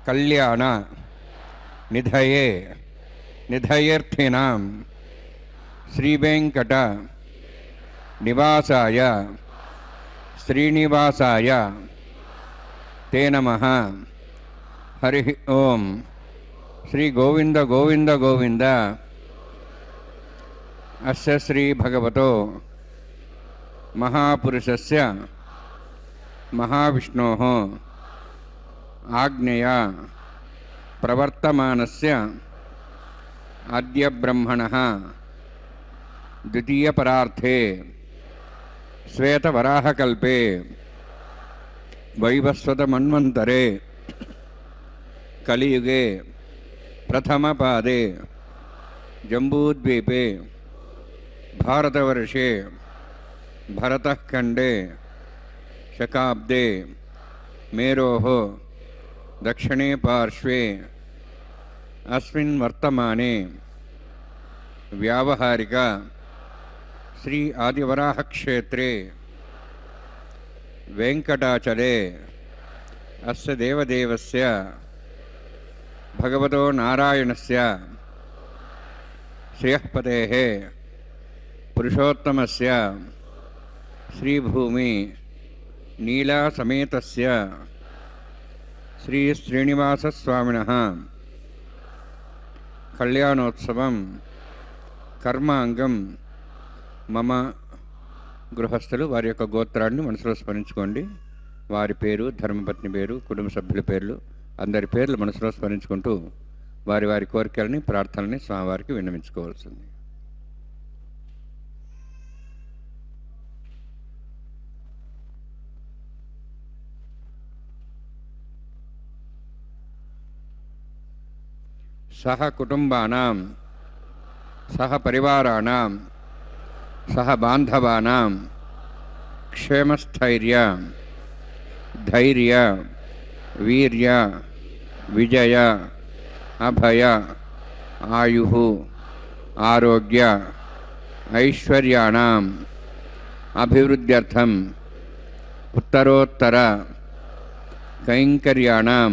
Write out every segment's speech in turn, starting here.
కళ్యాణ నిధయే నిధయేర్థినాం శ్రీవేంకట నివాసాయ శ్రీనివాసాయ తే నమః. హరి ఓం. శ్రీ గోవింద గోవింద గోవింద. అస్య శ్రీ భగవతో మహాపురుషస్య మహావిష్ణోః ఆజ్ఞయా ప్రవర్తమానస్య అద్య బ్రహ్మణః ద్వితీయపరార్థే శ్వేతవరాహకల్పే వైవస్వతమన్వంతరే కలియుగే ప్రథమపాదే జంబూద్వీపే భారతవర్షే భరతఖండే శకాబ్దే మేరోః దక్షిణే పార్శ్వే అస్మిన్ వర్తమానే వ్యావహారిక శ్రీ ఆదివరాహ క్షేత్రే వెంకటాచలే అస్య దేవదేవస్య భగవతో నారాయణస్య శ్రియఃపతేః పురుషోత్తమస్య శ్రీభూమి నీలాసమేతస్య శ్రీ శ్రీనివాసస్వామినః కళ్యాణోత్సవం కర్మాంగం మమ. గృహస్థులు వారి యొక్క గోత్రాన్ని మనసులో స్మరించుకోండి. వారి పేరు, ధర్మపత్ని పేరు, కుటుంబ సభ్యుల పేర్లు, అందరి పేర్లు మనసులో స్మరించుకుంటూ వారి వారి కోరికలని, ప్రార్థనని స్వామివారికి విన్నవించుకోవాల్సింది. సహ కుటుంబానాం సహ పరివారాణాం సహ బాంధవానాం క్షేమస్థైర్య ధైర్య వీర్య విజయ అభయ ఆయుః ఆరోగ్య ఐశ్వర్యాణం అభివృద్ధ్యర్థం ఉత్తరోత్తర కైంకర్యాణం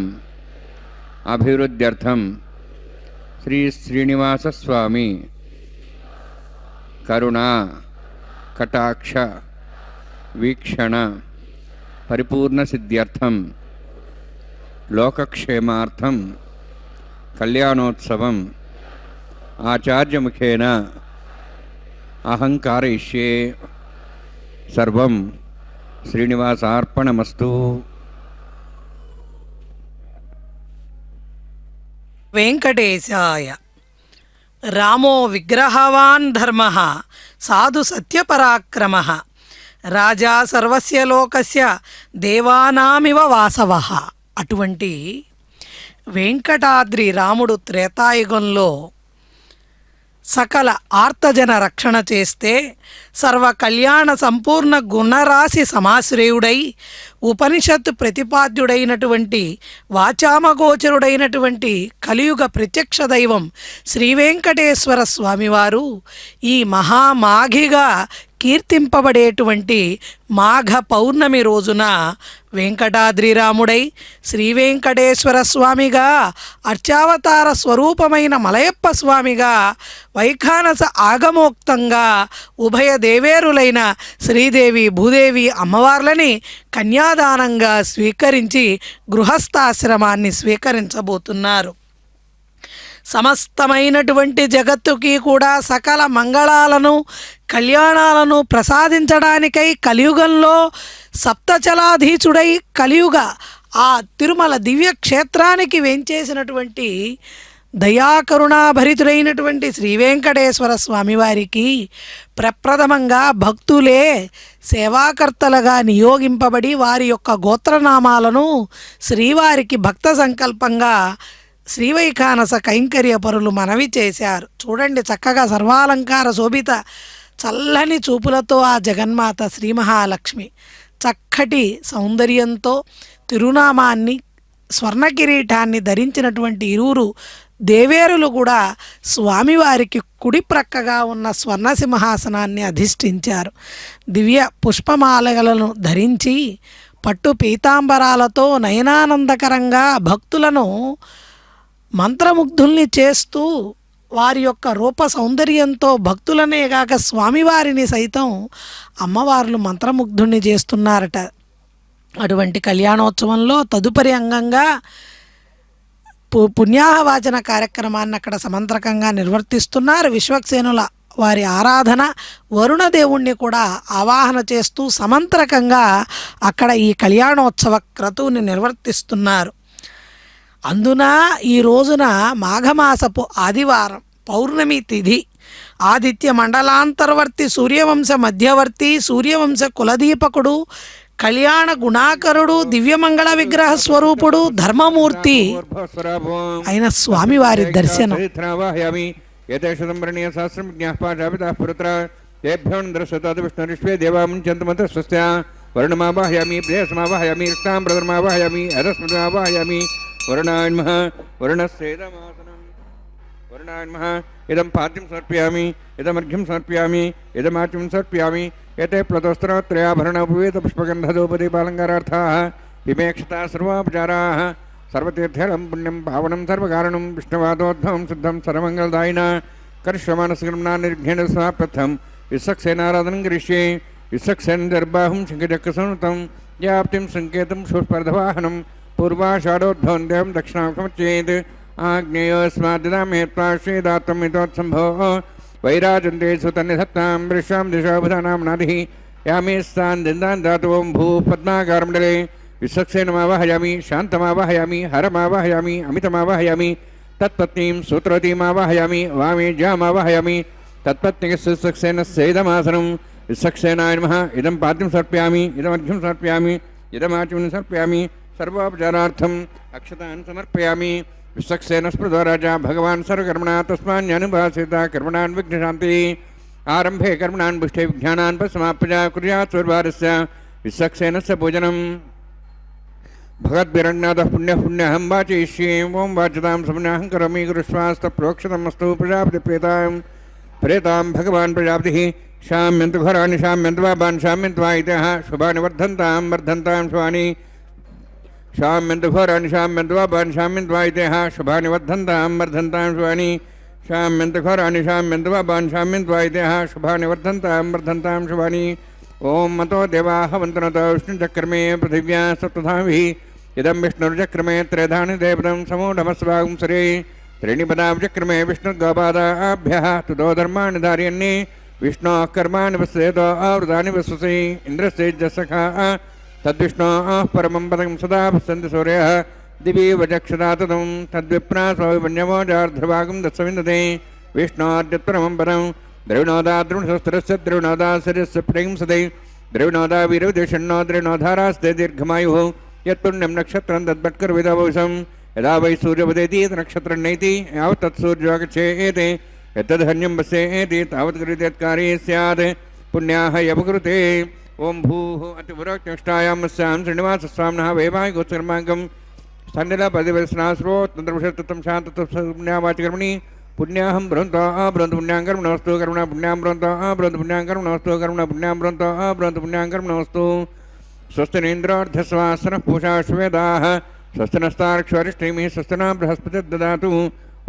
అభివృద్ధ్యర్థం శ్రీ శ్రీనివాస స్వామి కరుణా కటాక్ష వీక్షణ పరిపూర్ణ సిద్ధ్యర్థం లోకక్షేమార్థం కళ్యాణోత్సవం ఆచార్యముఖేన అహం कारयिष्ये సర్వం శ్రీనివాసార్పణమస్తు. వెంకటేశాయ. రామో విగ్రహవాన్ ధర్మః సాధు సత్యపరాక్రమః రాజా సర్వస్య లోకస్య దేవానామివ వాసవః. అటువంటి వెంకటాద్రి రాముడు త్రేతాయుగంలో సకల ఆర్తజన రక్షణ చేస్తే సర్వ కళ్యాణ సంపూర్ణ గుణరాశి సమాశ్రయుడై ఉపనిషత్తు ప్రతిపాద్యుడైనటువంటి వాచామగోచరుడైనటువంటి కలియుగ ప్రత్యక్ష దైవం శ్రీ వెంకటేశ్వర స్వామివారు ఈ మహామాఘిగా కీర్తింపబడేటువంటి మాఘ పౌర్ణమి రోజున వెంకటాద్రి రాముడై శ్రీ వెంకటేశ్వర స్వామిగా అర్చావతార స్వరూపమైన మలయప్ప స్వామిగా వైఖానస ఆగమోక్తంగా ఉభయ దేవేరులైన శ్రీదేవి భూదేవి అమ్మవార్లని కన్యాదానంగా స్వీకరించి గృహస్థాశ్రమాన్ని స్వీకరించబోతున్నారు. సమస్తమైనటువంటి జగత్తుకి కూడా సకల మంగళాలను కళ్యాణాలను ప్రసాదించడానికై కలియుగంలో సప్తచలాధీచుడై కలియుగ ఆ తిరుమల దివ్య క్షేత్రానికి వెంచేసినటువంటి దయాకరుణాభరితుడైనటువంటి శ్రీ వెంకటేశ్వర స్వామివారికి ప్రప్రథమంగా భక్తులే సేవాకర్తలుగా నియోగింపబడి వారి యొక్క గోత్రనామాలను శ్రీవారికి భక్త సంకల్పంగా శ్రీవైఖానస కైంకర్య పరులు మనవి చేశారు. చూడండి, చక్కగా సర్వాలంకార శోభిత చల్లని చూపులతో ఆ జగన్మాత శ్రీ మహాలక్ష్మి చక్కటి సౌందర్యంతో తిరునామాన్ని స్వర్ణ కిరీటాన్ని ధరించినటువంటి ఇరువురు దేవేరులు కూడా స్వామివారికి కుడి ప్రక్కగా ఉన్న స్వర్ణ సింహాసనాన్ని అధిష్ఠించారు. దివ్య పుష్పమాలలను ధరించి పట్టు పీతాంబరాలతో నయనానందకరంగా భక్తులను మంత్రముగ్ధుల్ని చేస్తూ వారి యొక్క రూప సౌందర్యంతో భక్తులనే కాక స్వామివారిని సైతం అమ్మవార్లు మంత్రముగ్ధుల్ని చేస్తున్నారట. అటువంటి కళ్యాణోత్సవంలో తదుపరి అంగంగా పుణ్యాహవాచన కార్యక్రమాన్ని అక్కడ సమంత్రకంగా నిర్వర్తిస్తున్నారు. విశ్వక్సేనుల వారి ఆరాధన, వరుణదేవుణ్ణి కూడా ఆవాహన చేస్తూ సమంత్రకంగా అక్కడ ఈ కళ్యాణోత్సవ క్రతువుని నిర్వర్తిస్తున్నారు. అందున ఈ రోజున మాఘమాసపు ఆదివారం పౌర్ణమి తిథి ఆదిత్య మండలాంతర్వర్తి సూర్యవంశ మధ్యవర్తి సూర్యవంశ కులదీపకుడు కళ్యాణ గుణాకరుడు దివ్యమంగళ విగ్రహ స్వరూపుడు ధర్మమూర్తి అయిన స్వామివారి దర్శనం. వరుణాన్మః వరుణస్యేదమాసనం వరుణాన్మః ఇదం పాద్యం సమర్పయామి ఇదమర్ఘ్యం సమర్పయామి ఇదమాచ్యం సమర్పయామి ఏతే ప్లతోస్త్రత్రయాభరణోపవేత పుష్పగంధధూపదీపాలంకారార్థాః విమేక్షతా సర్వాపచారాः సర్వతీర్థేళం పుణ్యం పావనం సర్వకారణం విష్ణువాదోద్భవం శుద్ధం సర్వమంగళదాయిన కరిష్యమానసగమనా నిర్ఘ్యేణ సమాప్తం విశ్వక్సేనారాధనం కరిష్యే విశ్వక్సేన దర్బాహుం శంఖచక్రసంయుతం వ్యాప్తిం సంకేతం శూర్పర్ధవాహనం పూర్వాషాఢోద్భవం దేవం దక్షిణాముఖమచ్చేత్ ఆగ్నేయోస్మాద్దామేత్వాశ్వేదాత్మమితోత్సంభో వైరాజంతే సుతన్నిధత్తాం వృషాం దిశాభుధానాం నాదిః యామే స్థాన్ దిందాన్ దాతువం భూ పద్మాకారమండలే విశ్వక్సేనమావాహయామి శాంతమావాహయామి హరమావాహయామి అమితమావాహయామి తత్పత్నీం సూత్రవతీమావాహయామి వామేజ్యామావాహయామి తత్పత్నికస్యక్సేనస్యైదమాసనం విశ్వక్సేనాయ నమః ఇదం పాద్యం సమర్పయామి ఇదమర్ఘ్యం సమర్పయామి ఇదమాచమనం సమర్పయామి సర్వాపచారార్థం అక్షతాన్ సమర్పయామి విశ్వక్సేన స్పృదో రాజా భగవాన్ సర్వకర్మణా తస్మాన్యనుభాసిత కర్మణాన్ విఘ్నశాంతి ఆరంభే కర్మణాన్ పుష్టే విజ్ఞానాన్ పసమాప్యజా కుర్యాత్ స్వర్వారస్య విశ్వక్సేనస్య పూజనం భగద్భిరజ్ఞాతః పుణ్యహం వాచయిష్యే ఓం వాచతాం సమన్యాహం కరోమి గురుశ్వాస్త ప్రోక్షతమస్తు ప్రజాపతి ప్రేతాం प्रेतां भगवान् प्रजापतिः शाम्यन्तु घोराणि शाम्यन्त्वापान् शाम्यन्त्वा इतः शुभानि वर्धन्तां वर्धन्तां शुभानि शाम्यन्तु घोराणि शाम्यन्त्वापान् शाम्यन्त्वा इतः शुभानि वर्धन्तां वर्धन्तां शुभानि शाम्यन्तु घोराणि शाम्यन्त्वापान् शाम्यन्त्वा इतः शुभानि वर्धन्तां वर्धन्तां शुभानि ओम मतो देवाः वन्तनतो विष्णुचक्रमे पृथिव्या सप्तधाभिः इदं विष्णुर्चक्रमे त्रेधानि देवतं समूढमस्वागं सरे त्रीणिपदाचक्रमे विष्णुर्गोपादाभ्यः तुतो धर्माणि धारयन्ने विष्णोः कर्माणि पश्येतो आवृतानि वसुसि इन्द्रस्यैजसखाः तद्विष्णोः परमं पदं सदा पश्यन्ति सूर्यः दिवि वचक्षदा तदं तद्विप्रा स्वविपन्यमोजार्धभागं दत्सविन्दते विष्णोर्यत्परमं पदं द्रविणोदा द्रुणशस्त्रस्य द्रविणोदा शरीरस्य प्रेम सदै द्रविणोदा वीरविदेशन्नो द्रविणोधारास्ते दीर्घमायुः यत्पुण्यं नक्षत्रं तद्भट्कर्विदभविषं यदा वै सूर्योदयति नक्षत्रं नैति यावत् तत्सूर्योगच्छेते यत्तद्धन्यं पश्येति तावत् कृतेत्कारी स्यात् पुण्याः यपकृते ओं भूः अतिपुरोक्तिष्ठायां स्यां श्रीनिवासस्वामिनः वैवाहिकोत्सर्माङ्गं स्थण्डिलपदिवसनाश्रोत्तन्त्रविषत्तं शान्तत्वपुण्यावाचकर्मणि पुण्याहं ब्रह्मतो ब्रह्म पुण्याङ्कर्मणोस्तु कर्मणा पुण्यां ब्रह्मतो ब्रह्म पुण्याङ्कर्मणोस्तु कर्मणा पुण्यां ब्रह्मतो ब्रह्म पुण्याङ्कर्मणोस्तु स्वस्तिनेन्द्रार्धस्वासनः पूषा श्वेदाः स्वस्तिनस्तार्क्ष्वरिष्ठैमिः स्वस्तिना बृहस्पतिर्ददातु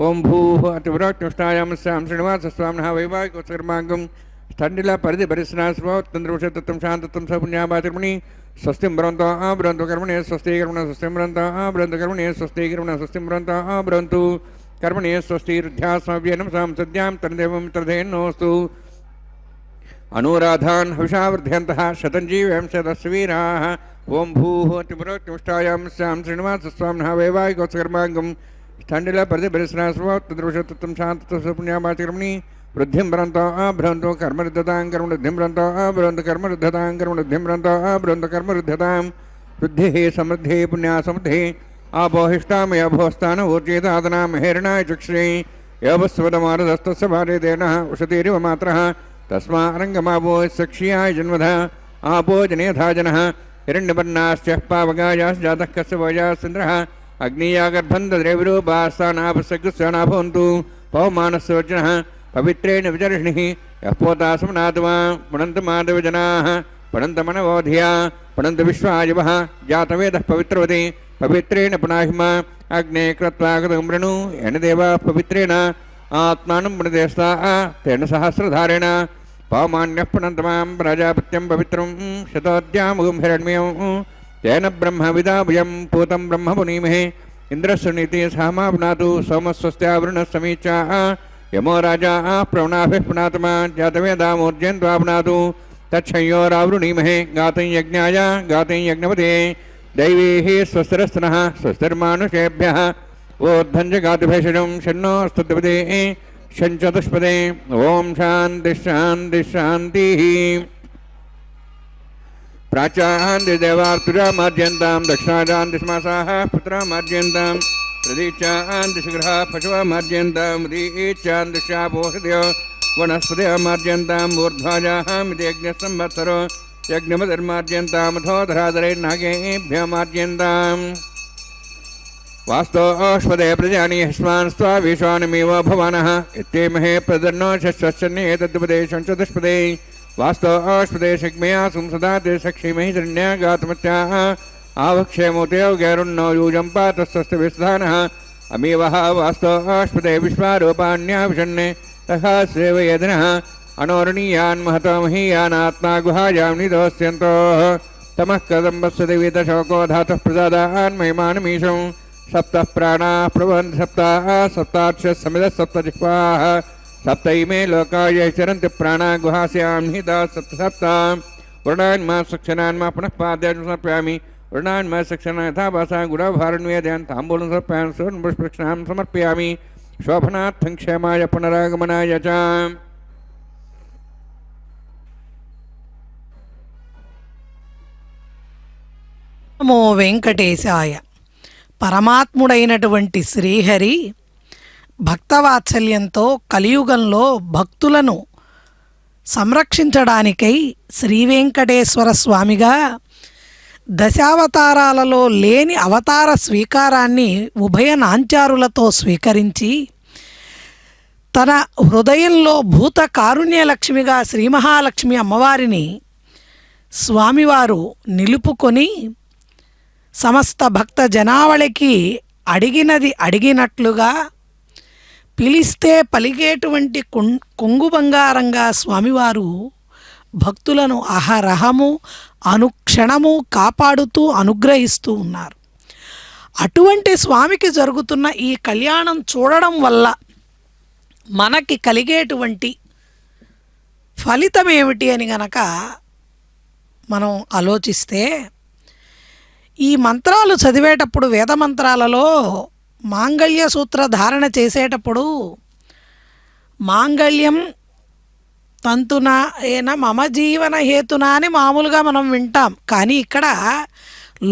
ओं भूः अतिपुरोक्तिष्ठायां स्यां श्रीनिवासस्वामिनः वैवाहिकोत्सर्माङ्गं स्थण्डिलपरिधिपरिसनाश्रोत्तन्त्रविषत्तं शान्तत्वं सपुण्यावाचकर्मणि स्वस्तिं ब्रह्मतो ब्रह्म कर्मणे स्वस्ति कर्मणा स्वस्तिं ब्रह्मतो ब्रह्म कर्मणे स्वस्ति कर्मणा स्वस्तिं ब्रह्मतो ब्रह्मतु कर्मणे स्वस्तिर्ध्यास्मव्यनं सां सद्यां तन्देवं तर्धेन्नोऽस्तु अनुराधान् हविषावर्धयन्तः शतञ्जीवंशदस्य वीराः ओं भूः अतिपुरोक्तिष्ठायां स्यां श्रीनिवासस्वामिनः वैवाहिकोत्सर्माङ्गं स्थण्डिलपरिधिपरिसनाश्रोत्तन्त्रविषत्तं शान्तत्वं पुण्यावाचकर्मणि वृद्धिं ब्रह्मतो ब्रह्मतो कर्मरुद्धतां कर्मवृद्धिं ब्रह्मतो ब्रह्म कर्मरुद्धतां कर्मवृद्धिं ब्रह्मतो ब्रह्म कर्मरुद्धतां वृद्धिः समृद्धिः पुण्या समृद्धिः आपोहिष्टामय भोस्तान ऊर्जितादनां हेरणाय चक्षुषे योपस्वदमारदस्तस्य भार्यतेनः उषतीरिव मात्रः तस्मारङ्गमावो सक्षीयाय जन्मधः आपो जनेधा जनः हिरण्यवर्णाश्च पावगायाश्च जातः कस्य वोजास्न्द्रः अग्नीयागर्भं दद्रेविरूपास्तानापसकृस्याना भवन्तु पवमानस्योजनः पवित्रेण विचर्षणिः यः पोतासमनात्मा पुनन्तमाधवजनाः पुनन्तमनवोधिया पुनन्त विश्वायवः जातवेदः पवित्रवति पवित्रेण पुनाहिमा अग्ने कृत्वा कृतमृणु येन देवा पवित्रेण आत्मानं पुनदेस्ता तेन सहस्रधारेण पवमान्यः पुनन्तमां प्रजापत्यं पवित्रं शतोद्यामुगं हिरण्यं तेन ब्रह्मविदाभयं पूतं ब्रह्म पुनीमहे इन्द्रस्य नीति सहमा पुनातु सोमस्वस्त्यावृणः समीचा यमो राजा प्रवणाभिः पुनात्मा जातवेदामूर्जयन्त्वा पुनातु तच्छयोरावृणीमहे गातं यज्ञाय गातं यज्ञपते दैवीः स्वस्तिरस्तनः स्वस्तिर्मानुषेभ्यः ओद्धञ्जगातिभेषजं शन्नोऽस्तुतिपदे शञ्चतुष्पदे ओं शान्तिः शान्तिः शान्तिः प्राचान्तिदेवार्तुजामार्जयन्तां दक्षिणाजान्तिस्मासाः पुत्रामार्जयन्तां प्रदीक्षान्तिशिखरः पशुवामार्जयन्तां उदीच्यान्तिशापोषधयो वनस्पतिमार्जयन्तां ऊर्ध्वाजाः मिति यज्ञसंवत्सरो यज्ञमधर्मार्जयन्तामथोधराधरे नागेभ्यमार्जयन्ताम् वास्तोऽश्वदे प्रजानि हस्मान् स्वा विश्वानमेव भवानः इत्येमहे प्रदन्नो शश्वश्चन्ये तद्पदे शञ्चतुष्पदे वास्तोऽश्वदे शक्मया संसदा ते सक्षीमहि धन्यागातमत्याः आवक्षेमोतेव गैरुन्नो यूजं पातस्वस्य विस्धानः अमीवः वास्तोऽश्वदे विश्वारूपाण्याविषन्ने तथा सेवयेदनः अनोरणीयान् महतो महीयानात्मा गुहायां निदोस्यन्तोः तमः कदम्बस्य देवी दशोको धातः प्रसादान् महिमानमीशं सप्तः प्राणाः प्रभवन्ति सप्ताः सप्ताक्षः समिदः सप्तजिह्वाः सप्त इमे लोकाय चरन्ति प्राणा गुहास्यां निहिताः सप्त सप्ता वर्णान्मा सक्षणान्मा पुनः पाद्यान् समर्पयामि वर्णान्मा सक्षणा यथा भासा गुडाभारण्वेदयान् ताम्बूलं समर्पयामि सुवर्णपुष्पक्षणां समर्पयामि शोभनार्थं क्षेमाय पुनरागमनाय च నమో వెంకటేశాయ. పరమాత్ముడైనటువంటి శ్రీహరి భక్తవాత్సల్యంతో కలియుగంలో భక్తులను సంరక్షించడానికై శ్రీ వెంకటేశ్వర స్వామిగా దశావతారాలలో లేని అవతార స్వీకారాన్ని ఉభయ నాంచారులతో స్వీకరించి తన హృదయంలో భూత కారుణ్యలక్ష్మిగా శ్రీ మహాలక్ష్మి అమ్మవారిని స్వామివారు నిలుపుకొని సమస్త భక్త జనావళికి అడిగినది అడిగినట్లుగా పిలిస్తే పలికేటువంటి కొంగు బంగారంగా స్వామివారు భక్తులను అహరహము అనుక్షణము కాపాడుతూ అనుగ్రహిస్తూ ఉన్నారు. అటువంటి స్వామికి జరుగుతున్న ఈ కళ్యాణం చూడడం వల్ల మనకి కలిగేటువంటి ఫలితం ఏమిటి అని గనక మనం ఆలోచిస్తే, ఈ మంత్రాలు చదివేటప్పుడు వేద మంత్రాలలో మాంగళ్య సూత్ర ధారణ చేసేటప్పుడు మాంగళ్యం తంతునా ఏన మమ జీవన హేతునా అని మామూలుగా మనం వింటాం. కానీ ఇక్కడ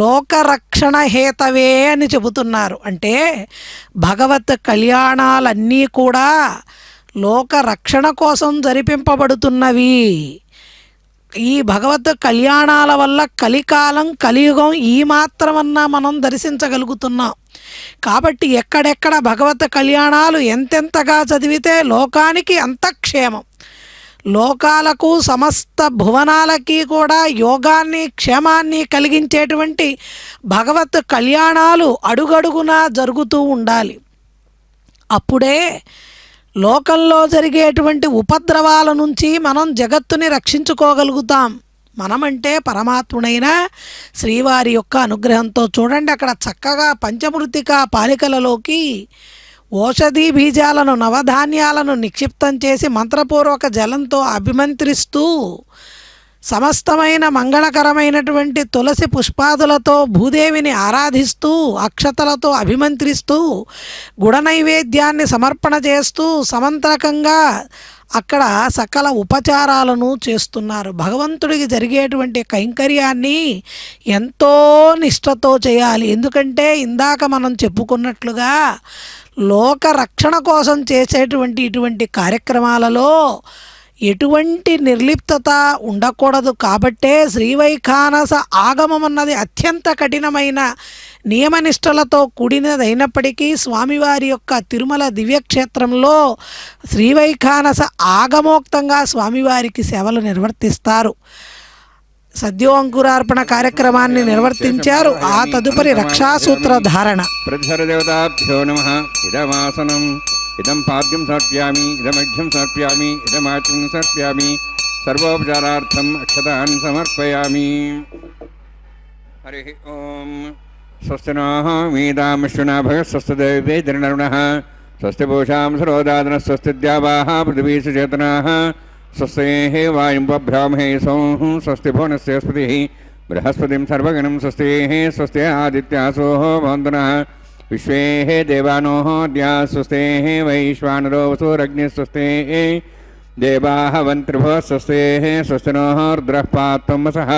లోకరక్షణ హేతవే అని చెబుతున్నారు. అంటే భగవత్ కళ్యాణాలన్నీ కూడా లోకరక్షణ కోసం జరిపింపబడుతున్నవి. ఈ భగవత్ కళ్యాణాల వల్ల కలికాలం కలియుగం ఈ మాత్రమన్నా మనం దర్శించగలుగుతున్నాం. కాబట్టి ఎక్కడెక్కడ భగవత్ కళ్యాణాలు ఎంతెంతగా చదివితే లోకానికి అంత క్షేమం, లోకాలకు సమస్త భువనాలకి కూడా యోగాన్ని క్షేమాన్ని కలిగించేటువంటి భగవత్ కళ్యాణాలు అడుగడుగునా జరుగుతూ ఉండాలి. అప్పుడే లోకంలో జరిగేటువంటి ఉపద్రవాల నుంచి మనం జగత్తుని రక్షించుకోగలుగుతాం. మనమంటే పరమాత్ముడైన శ్రీవారి యొక్క అనుగ్రహంతో. చూడండి, అక్కడ చక్కగా పంచమృతికా పాలికలలోకి ఓషధీ బీజాలను నవధాన్యాలను నిక్షిప్తం చేసి మంత్రపూర్వక జలంతో అభిమంత్రిస్తూ సమస్తమైన మంగళకరమైనటువంటి తులసి పుష్పాదులతో భూదేవిని ఆరాధిస్తూ అక్షతలతో అభిమంత్రిస్తూ గుడ నైవేద్యాన్ని సమర్పణ చేస్తూ సమంత్రకంగా అక్కడ సకల ఉపచారాలను చేస్తున్నారు. భగవంతుడికి జరిగేటువంటి కైంకర్యాన్ని ఎంతో నిష్ఠతో చేయాలి. ఎందుకంటే ఇందాక మనం చెప్పుకున్నట్లుగా లోక రక్షణ కోసం చేసేటువంటి ఇటువంటి కార్యక్రమాలలో ఎటువంటి నిర్లిప్తత ఉండకూడదు. కాబట్టే శ్రీవైఖానస ఆగమం అన్నది అత్యంత కఠినమైన నియమనిష్టలతో కూడినదైనప్పటికీ స్వామివారి యొక్క తిరుమల దివ్యక్షేత్రంలో శ్రీవైఖానస ఆగమోక్తంగా స్వామివారికి సేవలు నిర్వర్తిస్తారు. సద్యోంకురార్పణ కార్యక్రమాన్ని నిర్వర్తించారు. ఆ తదుపరి రక్షాసూత్ర ధారణ. ప్రతిసరదేవతాభ్యో నమః. ఇదమాసనం ఇదం పాద్యం సమర్ప్యామి, ఇదమఘ్యం సమర్ప్యామి, ఇదమాచ్యం సమర్ప్యామి, సర్వోపచారార్థం అక్షతాన్ సమర్పయామి. హరి ఓం. స్వస్తి నః మీదామశ్వినా భగ స్వస్తి దేవేంద్రనరుణః స్వస్తి పూషాం సరోదాదన స్వస్తి ద్యావాః పృథివీ సుచేతనాః స్వస్తి వాయుం బ్రాహ్మే సౌః స్వస్తి భువనస్య స్పతిః బృహస్పతిం సర్వగణం స్వస్తి స్వస్తి ఆదిత్యాసో భవంతునః విశ్వే దేవానో ద్యా స్వస్తి వైశ్వానరో వసోరగ్ని స్వస్తి దేవాః వంత్రిభువ స్వస్తి స్వస్తి నో రుద్రః పాత్వం వసః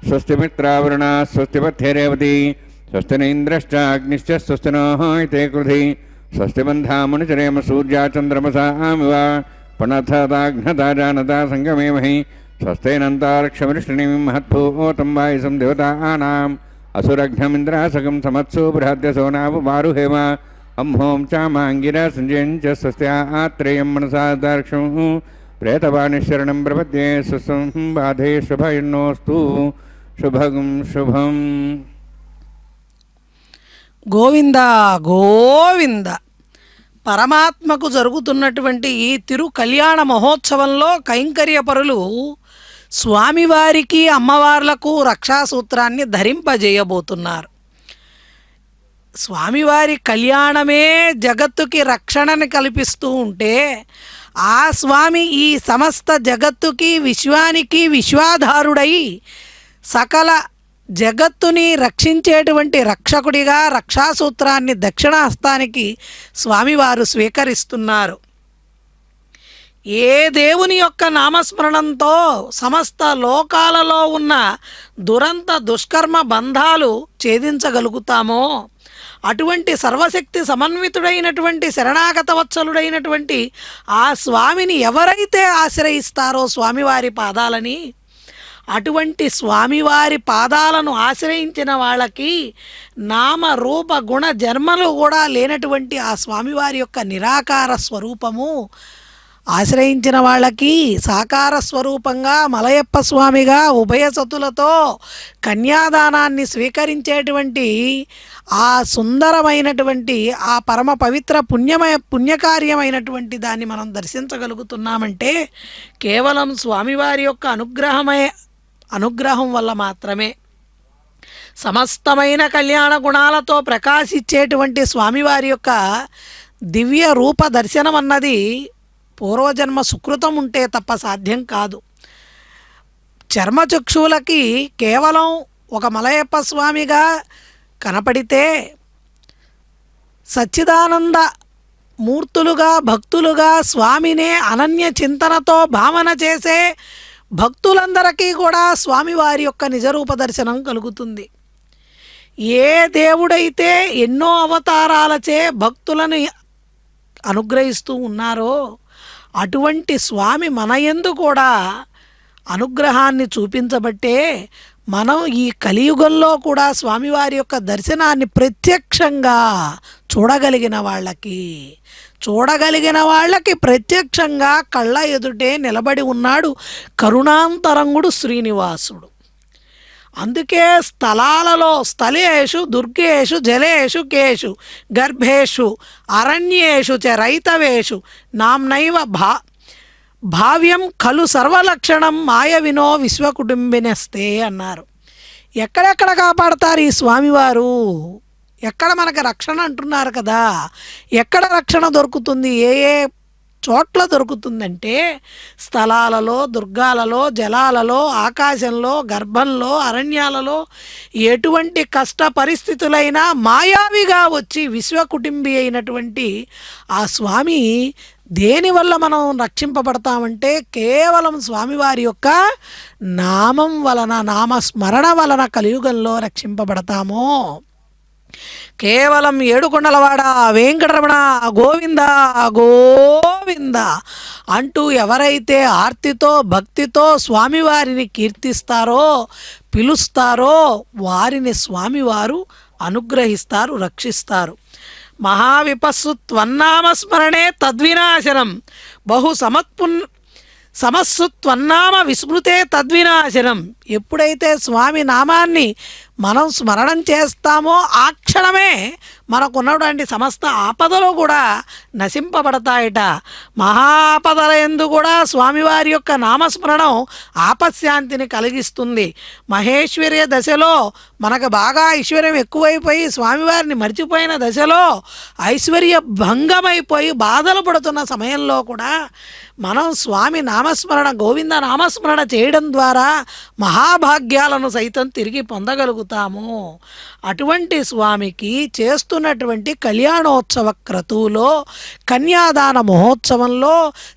స్వస్తి మిత్రావరుణా స్వస్తి పథ్యరేవతి స్వస్తి న అగ్నిశ్చ స్వస్తి నో ఇతే కృధి స్వస్తి బంధామనుచరేమ సూర్యా చంద్రమసామివ పునఃదాఘ్నదా జానదా సంగమేమహి స్వస్తైనంతారక్షమృష్ణిం మహద్భూతం వాయుసం దేవతానాం అసురఘ్నమింద్రాసకం సమత్సు బృహద్యసో నామ వారుహేమ అంహోం చామాంగిర సంజయం చ స్వస్త్యాత్రేయం మనసా దాక్షం ప్రేతవాణిశరణం ప్రపద్యే స్వస్తం బాధే శుభయన్నోస్తు శుభగం శుభం. గోవింద గోవింద. పరమాత్మకు జరుగుతున్నటువంటి ఈ తిరు కళ్యాణ మహోత్సవంలో కైంకర్యపరులు స్వామివారికి అమ్మవార్లకు రక్షాసూత్రాన్ని ధరింపజేయబోతున్నారు. స్వామివారి కళ్యాణమే జగత్తుకి రక్షణని కల్పిస్తూ ఉంటే ఆ స్వామి ఈ సమస్త జగత్తుకి విశ్వానికి విశ్వాధారుడై సకల జగత్తుని రక్షించేటువంటి రక్షకుడిగా రక్షాసూత్రాన్ని దక్షిణహస్తానికి స్వామివారు స్వీకరిస్తున్నారు. ఏ దేవుని యొక్క నామస్మరణంతో సమస్త లోకాలలో ఉన్న దురంత దుష్కర్మ బంధాలు ఛేదించగలుగుతామో అటువంటి సర్వశక్తి సమన్వితుడైనటువంటి శరణాగత వత్సలుడైనటువంటి ఆ స్వామిని ఎవరైతే ఆశ్రయిస్తారో స్వామివారి పాదాలని, అటువంటి స్వామివారి పాదాలను ఆశ్రయించిన వాళ్ళకి నామ రూప గుణ జన్మలు కూడా లేనటువంటి ఆ స్వామివారి యొక్క నిరాకార స్వరూపము ఆశ్రయించిన వాళ్ళకి సాకార స్వరూపంగా మలయప్ప స్వామిగా ఉభయ సతులతో కన్యాదానాన్ని స్వీకరించేటువంటి ఆ సుందరమైనటువంటి ఆ పరమ పవిత్ర పుణ్యకార్యమైనటువంటి దాన్ని మనం దర్శించగలుగుతున్నామంటే కేవలం స్వామివారి యొక్క అనుగ్రహం వల్ల మాత్రమే. సమస్తమైన కళ్యాణ గుణాలతో ప్రకాశించేటువంటి స్వామివారి యొక్క దివ్య రూప దర్శనం అన్నది పూర్వజన్మ సుకృతం ఉంటే తప్ప సాధ్యం కాదు. చర్మచక్షువులకి కేవలం ఒక మలయప్ప స్వామిగా కనపడితే సచ్చిదానంద మూర్తులుగా భక్తులుగా స్వామినే అనన్య చింతనతో భావన చేసే భక్తులందరికీ కూడా స్వామివారి యొక్క నిజరూప దర్శనం కలుగుతుంది. ఏ దేవుడైతే ఎన్నో అవతారాలచే భక్తులను అనుగ్రహిస్తూ ఉన్నారో అటువంటి స్వామి మన యందు కూడా అనుగ్రహాన్ని చూపించబట్టే మనం ఈ కలియుగంలో కూడా స్వామివారి యొక్క దర్శనాన్ని ప్రత్యక్షంగా చూడగలిగిన వాళ్ళకి ప్రత్యక్షంగా కళ్ళ ఎదుటే నిలబడి ఉన్నాడు కరుణాంతరంగుడు శ్రీనివాసుడు. అందుకే స్థలేషు దుర్గేషు జలేషు కేషు గర్భేషు అరణ్యేషు చ రైతవేషు నామ్నైవ భావ్యం ఖలు సర్వలక్షణం మాయ వినో విశ్వకుటుంబినస్తే అన్నారు. ఎక్కడెక్కడ కాపాడతారు ఈ స్వామివారు? ఎక్కడ మనకు రక్షణ అంటున్నారు కదా, ఎక్కడ రక్షణ దొరుకుతుంది? ఏ ఏ చోట్ల దొరుకుతుందంటే స్థలాలలో, దుర్గాలలో, జలాలలో, ఆకాశంలో, గర్భంలో, అరణ్యాలలో ఎటువంటి కష్ట పరిస్థితులైనా మాయావిగా వచ్చి విశ్వకుటుంబి అయినటువంటి ఆ స్వామి దేనివల్ల మనం రక్షింపబడతామంటే కేవలం స్వామివారి యొక్క నామం వలన, నామస్మరణ వలన కలియుగంలో రక్షింపబడతాము. కేవలం ఏడుకొండలవాడ వెంకటరమణ గోవింద గోవింద అంటూ ఎవరైతే ఆర్తితో భక్తితో స్వామివారిని కీర్తిస్తారో పిలుస్తారో వారిని స్వామివారు అనుగ్రహిస్తారు, రక్షిస్తారు. మహావిపస్సు త్వన్నామస్మరణే తద్వినాశనం బహు సమస్సు త్వన్నామ విస్మృతే తద్వినాశనం. ఎప్పుడైతే స్వామి నామాన్ని మనం స్మరణం చేస్తామో ఆ క్షణమే మనకున్నటువంటి సమస్త ఆపదలు కూడా నశింపబడతాయట. మహాపదల యందు కూడా స్వామివారి యొక్క నామస్మరణం ఆపశాంతిని కలిగిస్తుంది. మహేశ్వర్య దశలో మనకు బాగా ఐశ్వర్యం ఎక్కువైపోయి స్వామివారిని మర్చిపోయిన దశలో ఐశ్వర్య భంగమైపోయి బాధలు పడుతున్న సమయంలో కూడా మనం స్వామి నామస్మరణ గోవింద నామస్మరణ చేయడం ద్వారా మహాభాగ్యాలను సైతం తిరిగి పొందగలుగుతాము. అటువంటి స్వామికి చేస్తున్నటువంటి కళ్యాణోత్సవ క్రతువులో కన్యాదాన మహోత్సవంలో